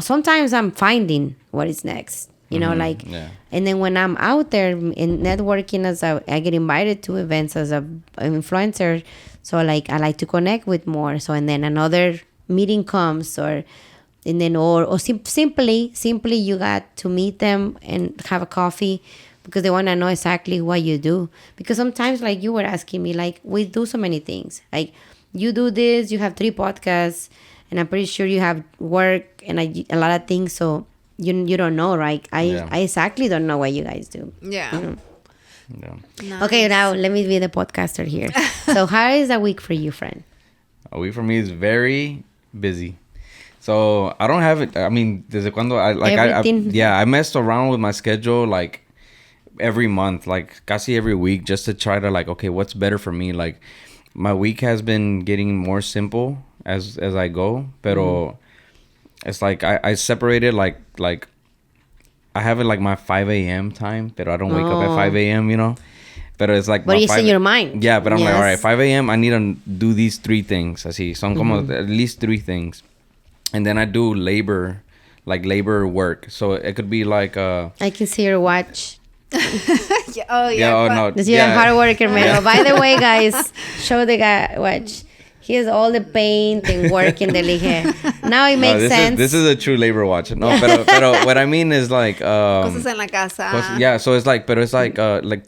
S3: sometimes I'm finding what is next. You know, like, and then when I'm out there in networking, as I get invited to events as an influencer, so like I like to connect with more. So and then another meeting comes, or simply you got to meet them and have a coffee because they want to know exactly what you do. Because sometimes, like you were asking me, like we do so many things. Like you do this, you have 3 podcasts, and I'm pretty sure you have work and a lot of things. So. You don't know, right? I exactly don't know what you guys do.
S1: Yeah.
S3: Mm-hmm. Nice. Okay, now let me be the podcaster here. So how is a week for you, friend?
S2: A week for me is very busy. So I don't have it. I mean, desde cuando I messed around with my schedule like every month, like casi every week, just to try to like, okay, what's better for me? Like my week has been getting more simple as I go, pero. It's like I separated like I have it like my 5 a.m. time, but I don't wake up at 5 a.m. You know, but it's like.
S3: But you set your mind.
S2: Yeah, but I'm like, all right, 5 a.m. I need to do these 3 things. Así, son como at least 3 things, and then I do labor work. So it could be like
S3: I can see your watch.
S2: No.
S3: You're a hard worker, man. Yeah. Oh, by the way, guys, show the guy watch. He has all the paint and work in the lige. Now it makes sense.
S2: This is a true labor watch. No, pero what I mean is like
S1: cosas en la casa.
S2: Yeah, so it's like, but it's like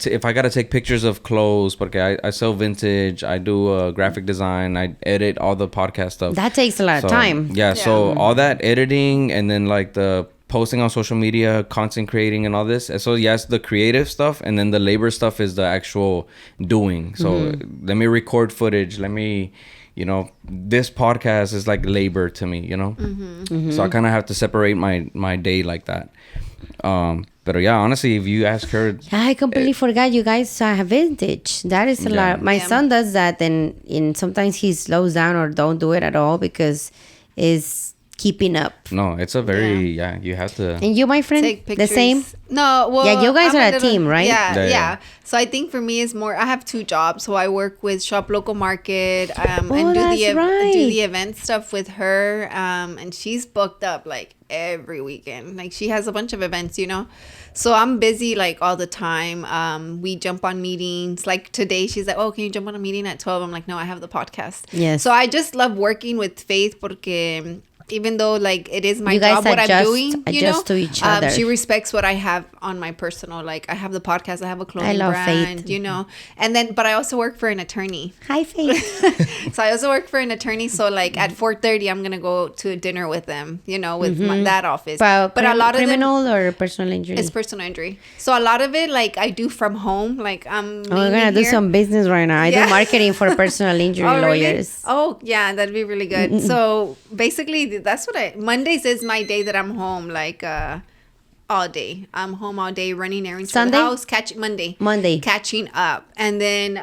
S2: if I gotta take pictures of clothes, porque I sell vintage, I do graphic design, I edit all the podcast stuff.
S3: That takes a lot of time.
S2: Yeah, so all that editing and then like the posting on social media, content creating and all this. So yes, the creative stuff, and then the labor stuff is the actual doing. So let me record footage. Let me. This podcast is like labor to me, So I kind of have to separate my day like that. But yeah, honestly, if you ask her...
S3: I completely forgot you guys have vintage. That is a lot. My son does that, and sometimes he slows down or don't do it at all because it's keeping up.
S2: No, it's a very... you have to...
S3: And you, my friend,
S1: take pictures.
S3: The same?
S1: No, well...
S3: Yeah, you guys are a team, right?
S1: Yeah. So I think for me, it's more... I have 2 jobs. So I work with Shop Local Market and do the event stuff with her. And she's booked up like every weekend. Like she has a bunch of events, So I'm busy like all the time. We jump on meetings. Like today, she's like, "Oh, can you jump on a meeting at 12?" I'm like, "No, I have the podcast."
S3: Yes.
S1: So I just love working with Faith porque... Even though like it is my job, what I'm doing,
S3: adjust to each other.
S1: She respects what I have on my personal. Like I have the podcast, I have a clothing brand,
S3: Faith.
S1: And then, but I also work for an attorney.
S3: Hi, Faith.
S1: So I also work for an attorney. So like at 4:30, I'm gonna go to a dinner with them. With that office.
S3: But a lot of criminal or personal injury.
S1: It's personal injury. So a lot of it, like I do from home. Like I'm.
S3: We're gonna do some business right now. I do marketing for personal injury lawyers.
S1: Really? Oh yeah, that'd be really good. So basically. That's what Mondays is my day that I'm home, like all day. I'm home all day running errands for the house. Monday catching up, and then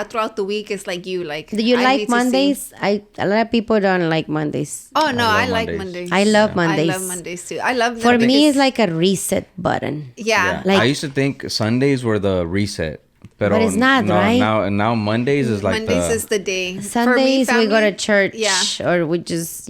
S1: throughout the week it's like you like.
S3: Do you like Mondays? A lot of people don't like Mondays.
S1: Oh no, I like Mondays.
S3: I love Mondays.
S1: I love Mondays too. I love them.
S3: For me, it's like a reset button.
S1: Yeah.
S2: Like, I used to think Sundays were the reset.
S3: But it's not, right?
S2: Now Mondays is like
S1: is the day.
S3: Sundays we go to church, or we just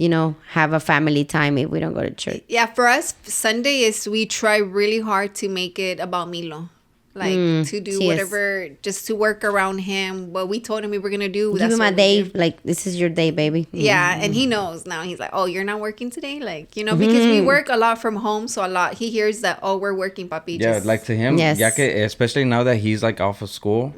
S3: have a family time if we don't go to church.
S1: Yeah, for us Sunday is we try really hard to make it about Milo. Like to do whatever, just to work around him. What we told him we were gonna do.
S3: Give him a day. Like this is your day, baby.
S1: Yeah, and he knows now. He's like, "Oh, you're not working today," like because we work a lot from home, so he hears that. Oh, we're working, papi.
S2: Yeah, like to him.
S3: Yes.
S2: Especially now that he's like off of school,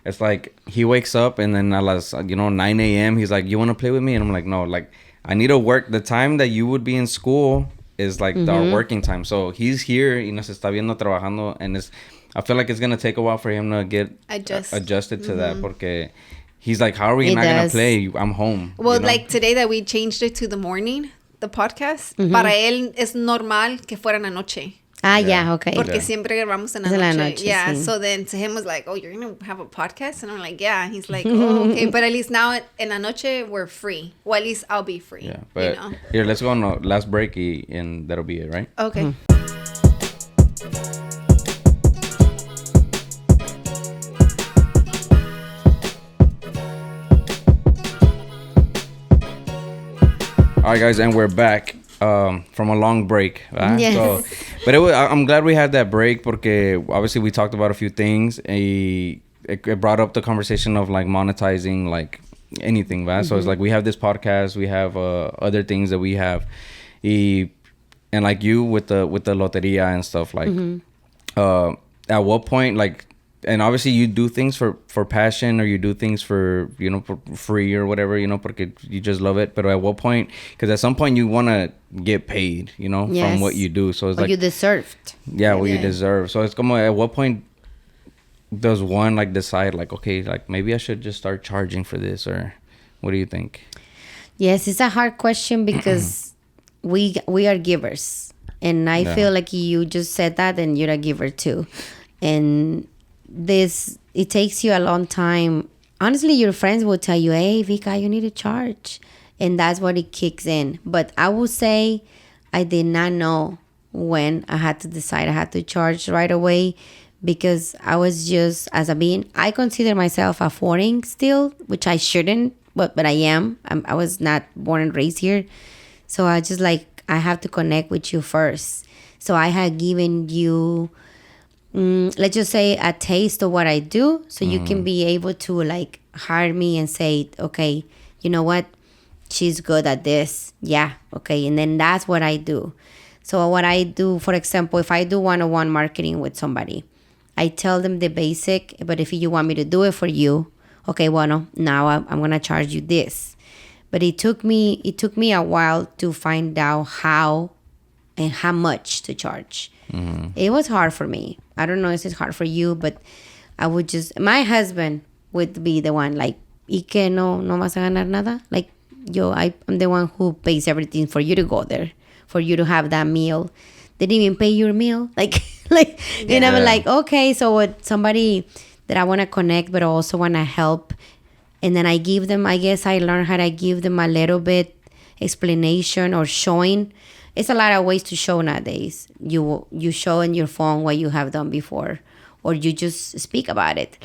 S2: it's like he wakes up and then at 9 a.m. he's like, "You want to play with me?" And I'm like, "No, like I need to work. The time that you would be in school is like our working time." So he's here y nos está viendo trabajando, and I feel like it's going to take a while for him to get adjusted to that porque he's like, how are we not going to play? I'm home.
S1: Well, like today that we changed it to the morning, the podcast, para él es normal que fuera en la noche.
S3: Yeah, okay.
S1: Porque siempre grabamos en la noche. Yeah,
S3: sí.
S1: so then to him was like, oh, you're going to have a podcast? And I'm like, yeah. And he's like, oh, okay. But at least now in la noche, we're free. Well, at least I'll be free.
S2: Yeah, but here, let's go on a last break and that'll be it, right?
S1: Okay.
S2: All right, guys, and we're back from a long break. Right?
S3: Yes.
S2: So, but I'm glad we had that break porque obviously we talked about a few things. It brought up the conversation of like monetizing like anything, right? So it's like we have this podcast, we have other things that we have, and like you with the loteria and stuff. Like, at what point, like, and obviously you do things for passion, or you do things for, you know, for free or whatever, you know, porque you just love it. But at what point, because at some point you want to get paid, you know, from what you do. So it's like
S3: you deserved.
S2: Yeah, what you deserve. So it's como, at what point does one like decide like, okay, like maybe I should just start charging for this, or what do you think?
S3: Yes, it's a hard question because we are givers, and I feel like you just said that, and you're a giver too, and it takes you a long time. Honestly, your friends will tell you, hey, Vicka, you need to charge, and that's what it kicks in. But I would say I did not know when I had to decide I had to charge right away, because I was just, as a being, I consider myself a foreign still, which I shouldn't, but I am. I was not born and raised here. So I just like, I have to connect with you first. So I had given you, let's just say, a taste of what I do, so you can be able to like hire me and say, okay, you know what, she's good at this. Yeah, okay. And then that's what I do. So what I do, for example, if I do one-on-one marketing with somebody, I tell them the basic, but if you want me to do it for you, okay, well, now I'm going to charge you this. But it took me a while to find out how and how much to charge. It was hard for me. I don't know if it's hard for you, but I would just, my husband would be the one like, ¿y que no vas a ganar nada? Like, I'm the one who pays everything for you to go there, for you to have that meal. They didn't even pay your meal. And I'm like, okay, so with somebody that I want to connect, but also want to help. And then I give them, I guess I learned how to give them a little bit explanation or showing. It's a lot of ways to show nowadays. You show in your phone what you have done before, or you just speak about it.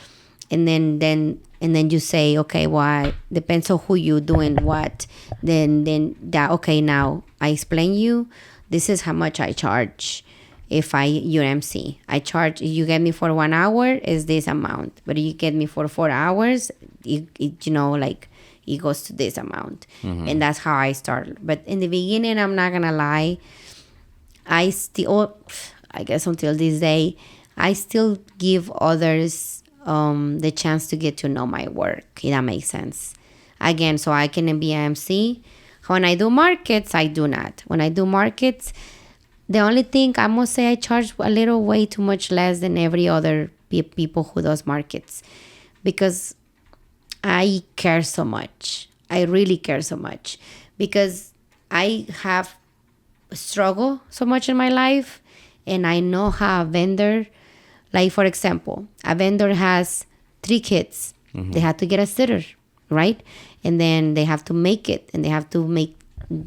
S3: And then you say, okay, well, depends on who you doing what. Then that, okay, now I explain you, this is how much I charge. If you're MC, I charge, you get me for 1 hour is this amount, but if you get me for 4 hours, it you know, like it goes to this amount. And that's how I started. But in the beginning, I'm not gonna lie, I guess until this day, I still give others the chance to get to know my work, if that makes sense. Again, so I can be an MC. When I do markets, I do not. When I do markets, the only thing I must say, I charge a little way too much less than every other people who does markets, because I care so much. I really care so much, because I have struggled so much in my life, and I know how a vendor, like for example, a vendor has 3 kids. They have to get a sitter, right? And then they have to make it, and they have to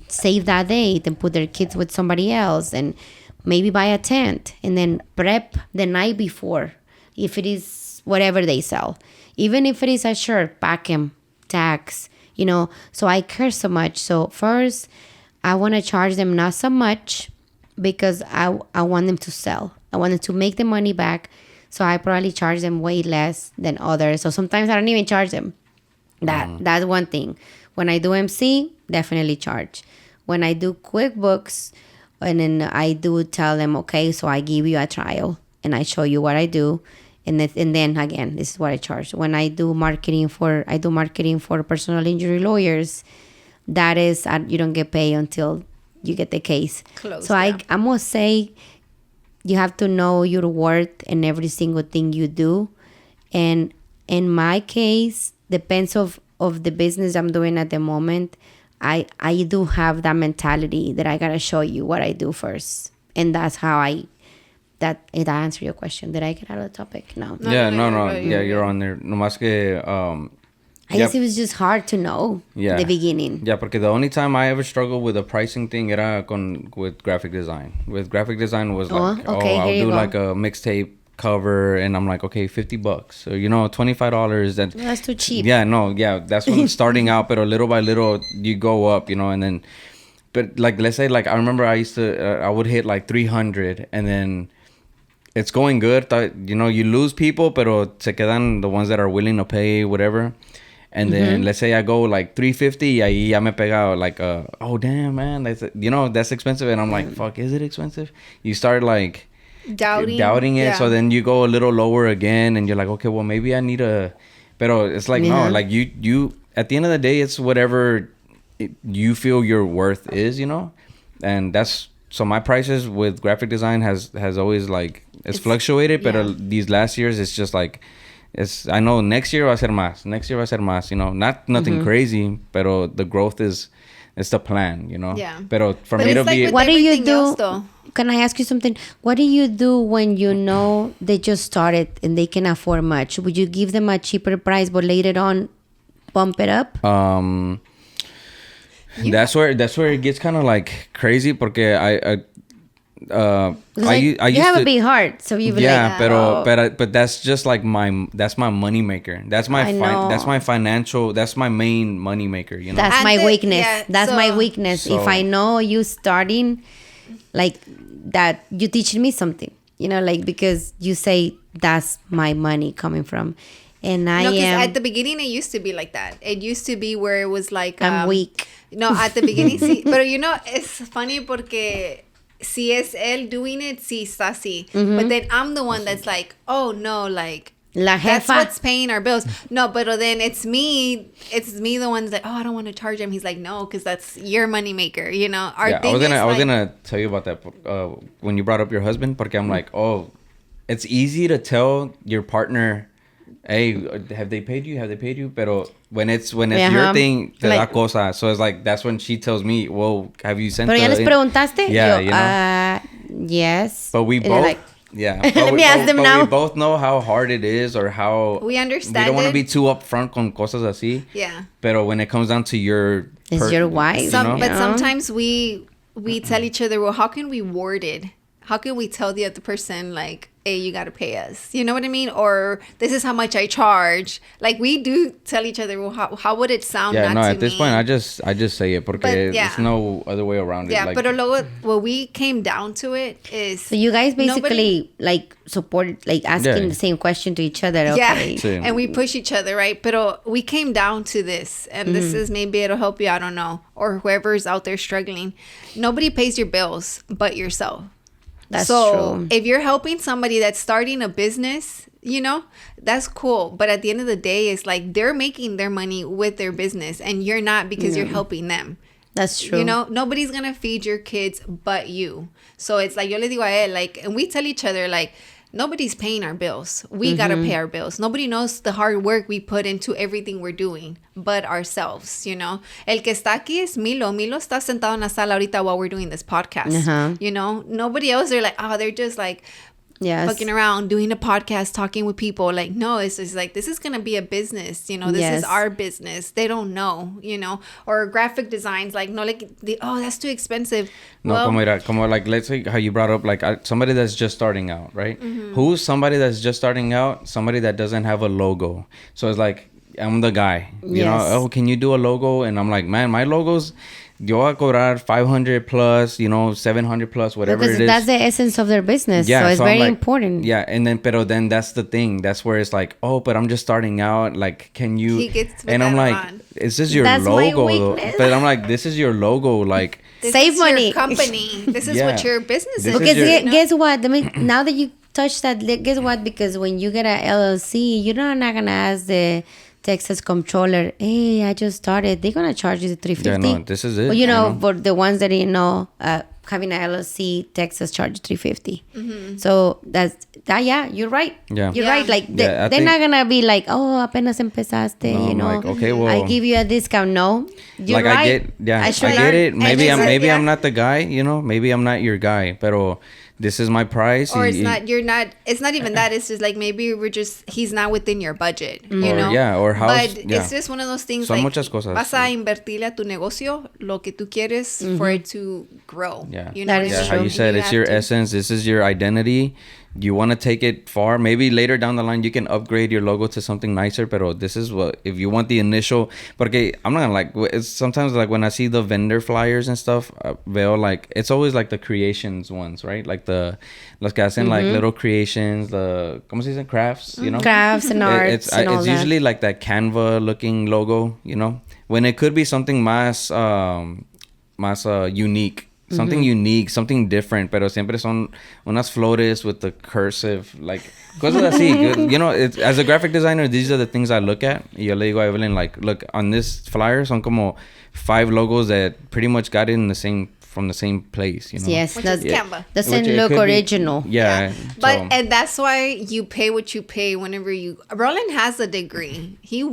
S3: save that date and put their kids with somebody else, and maybe buy a tent, and then prep the night before, if it is whatever they sell. Even if it is a shirt, pack them, tags, you know. So I care so much. So first, I want to charge them not so much, because I want them to sell. I want them to make the money back. So I probably charge them way less than others. So sometimes I don't even charge them. That's one thing. When I do MC, definitely charge. When I do QuickBooks, and then I do tell them, okay, so I give you a trial and I show you what I do. And then again, this is what I charge. When I do marketing for personal injury lawyers, that is, you don't get paid until you get the case. Close, so yeah. I must say, you have to know your worth in every single thing you do. And in my case, depends of the business I'm doing at the moment, I do have that mentality that I gotta show you what I do first. And that's how I that answered your question. Did I get out of the topic? No.
S2: Yeah, you're on there. No más que,
S3: I guess it was just hard to know in the beginning.
S2: Yeah, porque the only time I ever struggled with the pricing thing era with graphic design. With graphic design was like, I'll do like a mixtape cover, and I'm like, okay, $50. So, $25.
S3: That's too cheap.
S2: Yeah, that's when I'm starting out, but little by little, you go up, and then, but like, let's say, like, I remember I would hit like 300, and then it's going good. You lose people, pero se quedan the ones that are willing to pay, whatever. And then let's say I go like 350, ahí ya me pega like, oh damn, man, that's expensive. And I'm like, fuck, is it expensive? You start like doubting it. Yeah. So then you go a little lower again, and you're like, okay, well, maybe I need pero it's like, no, like you at the end of the day, it's whatever you feel your worth is, and that's, so my prices with graphic design has always like, it's fluctuated, but these last years, it's just like, I know next year va a ser más. Nothing crazy, pero the growth is the plan,
S1: Yeah.
S2: Pero for me to be...
S3: What do you do? Can I ask you something? What do you do when they just started and they can afford much? Would you give them a cheaper price, but later on bump it up?
S2: That's where it gets kind of like crazy, porque you
S3: have a big heart, so you
S2: but that's just like that's my money maker. That's that's my main money maker.
S3: That's my weakness. That's my weakness. If I know you starting, like that, you teaching me something. Like, because you say that's my money coming from. And
S1: at the beginning it used to be like that. It used to be where it was like
S3: I'm weak.
S1: No, at the beginning, sí. But it's funny porque si es él doing it, sí está así. But then I'm the one that's like, oh no, like
S3: La jefa.
S1: That's what's paying our bills. No, but then it's me the one that's like, oh, I don't want to charge him. He's like, no, because that's your moneymaker,
S2: I was gonna tell you about that when you brought up your husband, porque I'm like, oh, it's easy to tell your partner, hey, have they paid you? Pero when it's your thing, te da cosa. So it's like, that's when she tells me, well, have you sent?
S3: Pero ya les preguntaste?
S2: Yeah,
S3: yes.
S2: But we both.
S3: Let me ask them now.
S2: We both know how hard it is, or how
S1: we understand.
S2: We don't want to be too upfront con cosas así.
S1: Yeah.
S2: Pero when it comes down to your
S3: wife.
S1: But sometimes we tell each other, well, how can we word it? How can we tell the other person, like, hey, you got to pay us? You know what I mean? Or this is how much I charge. Like, we do tell each other, well, how would it sound?
S2: Yeah, at this point, I just say it, porque there's no other way around it.
S1: Yeah, but what we came down to it is...
S3: So you guys basically, support, asking the same question to each other. Okay.
S1: Yeah, and we push each other, right? But we came down to this, and this is, maybe it'll help you, I don't know, or whoever's out there struggling. Nobody pays your bills but yourself.
S3: That's true.
S1: If you're helping somebody that's starting a business, that's cool. But at the end of the day, it's like they're making their money with their business, and you're not, because you're helping them.
S3: That's true.
S1: Nobody's going to feed your kids but you. So it's like, yo le digo a él, and we tell each other, nobody's paying our bills. We got to pay our bills. Nobody knows the hard work we put into everything we're doing but ourselves, El que está aquí es Milo. Milo está sentado en la sala ahorita while we're doing this podcast. Nobody else, they're just fucking around doing a podcast, talking with people. No, it's just this is going to be a business, this is our business. They don't know, or graphic designs, that's too expensive.
S2: No, como let's say how you brought up, somebody that's just starting out, right? Who's somebody that's just starting out? Somebody that doesn't have a logo. So it's like, I'm the guy, you know, oh, can you do a logo? And I'm like, man, my logos, yo voy a cobrar 500 plus, 700 plus, whatever it is.
S3: Because that's the essence of their business. Yeah, so it's very important.
S2: Yeah, and then that's the thing. That's where it's like, oh, but I'm just starting out. Can you?
S1: He gets
S2: and I'm like, this is your logo. Though. But I'm like, this is your logo.
S1: This
S3: save
S1: is
S3: money.
S1: Your company. This is what your business is.
S3: Because guess what? Now that you touch that, guess what? Because when you get an LLC, you're not going to ask the Texas comptroller, hey, I just started. They're going to charge you the $350.
S2: Yeah, no, this is it.
S3: Well, for the ones that having an LLC, Texas charge $350. So yeah, you're right.
S2: Yeah.
S3: You're right. They're not going to be like, oh, apenas empezaste,
S2: Like, okay, well,
S3: I give you a discount. No, you're right.
S2: I get it. Maybe I'm not the guy, maybe I'm not your guy, pero this is my price.
S1: Or it's not even that. It's just like maybe he's not within your budget, you know?
S2: Yeah, or how.
S1: But it's just one of those things.
S2: Son
S1: like,
S2: muchas cosas.
S1: Vas a invertirle a tu negocio lo que tú quieres for it to grow.
S2: Yeah.
S1: You know,
S2: How you said, it's your essence. This is your identity. You want to take it far. Maybe later down the line you can upgrade your logo to something nicer. But this is what, if you want the initial. Porque I'm not gonna like. It's sometimes like when I see the vendor flyers and stuff, veo like it's always like the creations ones, right? Like los que hacen like little creations, the ¿cómo se dice? Crafts, you know.
S3: Crafts and arts. It's
S2: usually like that Canva looking logo, you know. When it could be something más unique. Something unique, something different, pero siempre son unas flores with the cursive, like, cosas así. You know, as a graphic designer, these are the things I look at. Y yo le digo a Evelyn, like, look, on this flyer, son como 5 logos that pretty much got it from the same place, you know.
S3: Yes,
S1: which is Canva.
S3: Doesn't look original.
S2: Yeah.
S1: But and that's why you pay what you pay whenever you. Roland has a degree. He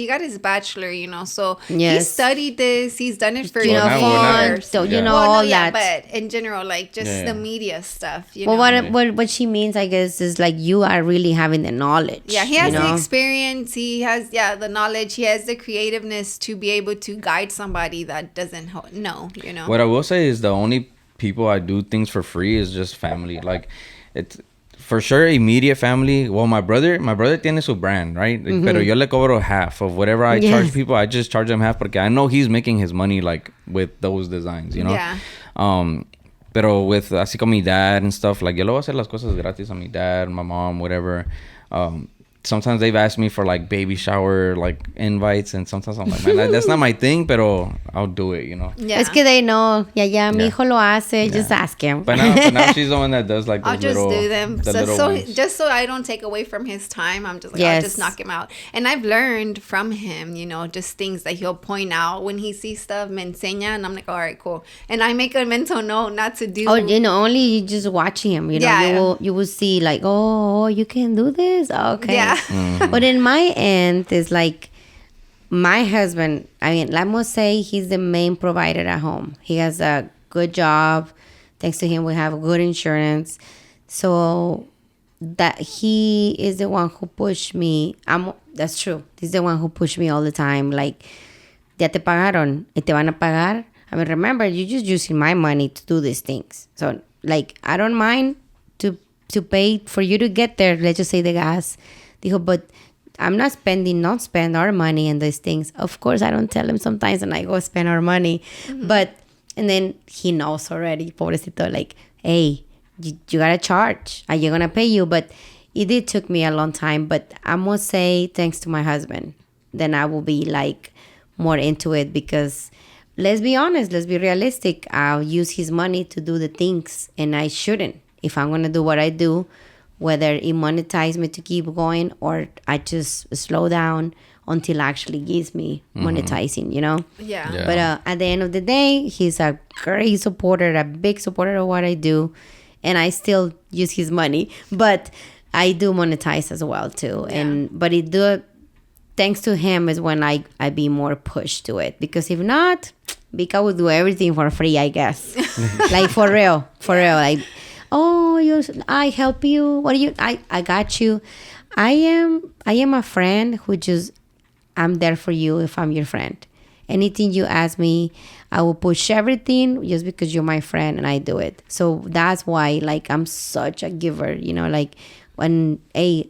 S1: got his bachelor, you know. So he studied this. He's done it for
S3: years. So you know all that.
S1: But in general, like just the media stuff. You
S3: well,
S1: know?
S3: what she means, I guess, is like you are really having the knowledge.
S1: Yeah, he has the experience. He has the knowledge. He has the creativeness to be able to guide somebody that doesn't know. You know.
S2: What I will say is the only people I do things for free is just family. Like, it's for sure immediate family. Well, my brother tiene su brand, right? Pero yo le cobro half of whatever I charge people. I just charge him half porque I know he's making his money like with those designs, you know.
S1: Yeah.
S2: Pero with así como mi dad and stuff, like yo le voy a hacer las cosas gratis a mi dad, my mom, whatever. Sometimes they've asked me for like baby shower like invites, and sometimes I'm like, man, that's not my thing, pero I'll do it, you know.
S3: Yeah. Es que they know, mi hijo lo hace, just ask him.
S2: But now she's the one that does like those
S1: I'll just do them. So
S2: just
S1: so I don't take away from his time, I'm just like, I'll just knock him out. And I've learned from him, you know, just things that he'll point out when he sees stuff, me enseña, and I'm like, all right, cool. And I make a mental note not to do.
S3: Oh, you know, only just watching him, you know, you will see like, oh, you can do this, okay.
S1: Yeah.
S3: But in my end, it's like my husband, I mean, I must say he's the main provider at home. He has a good job. Thanks to him, we have good insurance. So that he is the one who pushed me. That's true. He's the one who pushed me all the time. Like, ya te pagaron, y te van a pagar. I mean, remember, you're just using my money to do these things. So, like, I don't mind to pay for you to get there. Let's just say the gas. Dijo, but I'm not spend our money in these things. Of course, I don't tell him sometimes, and I go spend our money. But, and then he knows already, pobrecito, like, hey, you gotta charge. Are you gonna pay you? But it did took me a long time. But I must say, thanks to my husband, then I will be like more into it, because let's be honest, let's be realistic. I'll use his money to do the things, and I shouldn't. If I'm gonna do what I do, whether it monetizes me to keep going or I just slow down until it actually gives me monetizing, you know?
S1: Yeah.
S3: But at the end of the day, he's a great supporter, a big supporter of what I do. And I still use his money. But I do monetize as well, too.
S1: Yeah.
S3: But thanks to him is when I be more pushed to it. Because if not, Vicka would do everything for free, I guess. Like, for real. Like, I help you. What do you? I got you. I am a friend who just, I'm there for you if I'm your friend. Anything you ask me, I will push everything just because you're my friend and I do it. So that's why, like, I'm such a giver. You know, like when I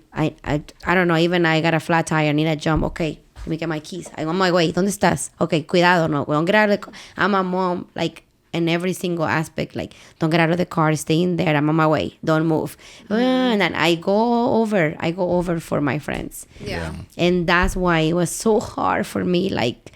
S3: don't know. Even I got a flat tire, I need a jump. Okay, let me get my keys. I'm on my way. ¿Dónde estás? Okay, cuidado, no. Don't get out of the car. I'm a mom, like. In every single aspect, like, don't get out of the car, stay in there, I'm on my way, don't move. And then I go over for my friends.
S1: Yeah.
S3: And that's why it was so hard for me, like,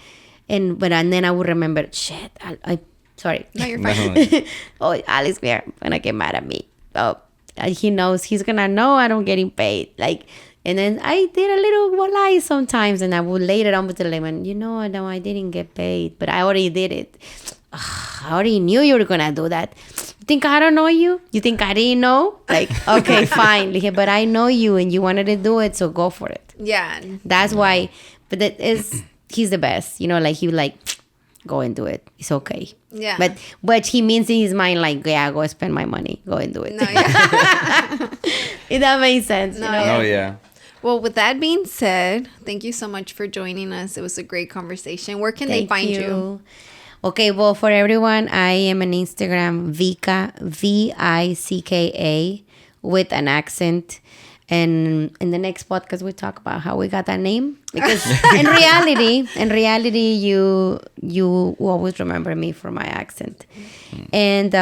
S3: and then I would remember, shit, I sorry.
S1: No, you're fine.
S3: Oh, Alex, we're gonna get mad at me. Oh, he knows, he's gonna know I don't getting paid, like. And then I did a little lie sometimes, and I would later on tell him, no, I didn't get paid, but I already did it. I already knew you were gonna do that. You think I don't know you? You think I didn't know? Like, okay, fine. But I know you, and you wanted to do it, so go for it.
S1: Yeah.
S3: That's why. But he's the best. You know, like, he like, go and do it. It's okay.
S1: Yeah.
S3: But he means in his mind, like, yeah, go spend my money. Go and do it.
S1: No, yeah.
S3: If that makes sense.
S1: No,
S3: You know?
S1: yeah.
S2: Oh yeah.
S1: Well, with that being said, thank you so much for joining us. It was a great conversation. Where can they find you?
S3: Okay, well, for everyone, I am on Instagram, Vicka, Vicka, with an accent. And in the next podcast, we talk about how we got that name. Because in reality, you always remember me for my accent. And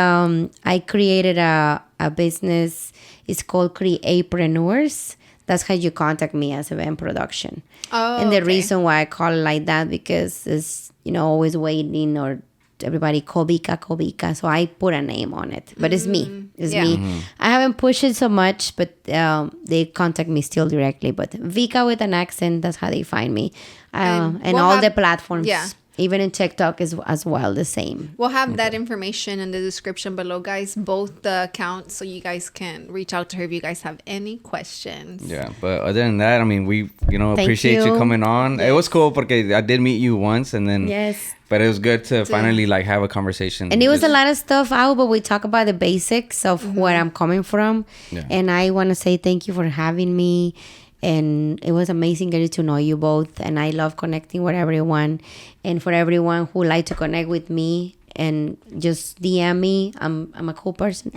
S3: I created a business. It's called Createpreneurs. That's how you contact me as event production.
S1: Oh,
S3: and the
S1: okay.
S3: reason why I call it like that, because it's, always waiting or everybody call Vicka. So I put a name on it. But it's me. It's
S1: Yeah.
S3: me. I haven't pushed it so much, but they contact me still directly. But Vicka with an accent, that's how they find me. And
S1: we'll
S3: all
S1: have-
S3: the platforms.
S1: yeah.
S3: Even in TikTok is as well the same.
S1: We'll have that information in the description below, guys. Both the accounts, so you guys can reach out to her if you guys have any questions.
S2: Yeah, but other than that, I mean, we appreciate you coming on. It was cool because I did meet you once, and then
S3: Yes.
S2: But it was good to finally like have a conversation.
S3: And it was a lot of stuff out, but we talk about the basics of where I'm coming from.
S2: Yeah.
S3: And I want to say thank you for having me. And it was amazing getting to know you both. And I love connecting with everyone. And for everyone who like to connect with me and just DM me, I'm a cool person.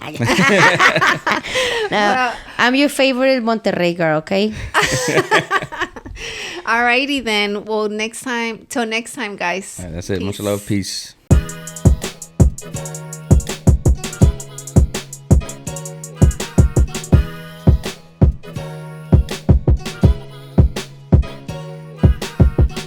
S3: I'm your favorite Monterrey girl, okay?
S1: Alrighty then. Well, till next time, guys.
S2: All right, that's it. Much love. Peace.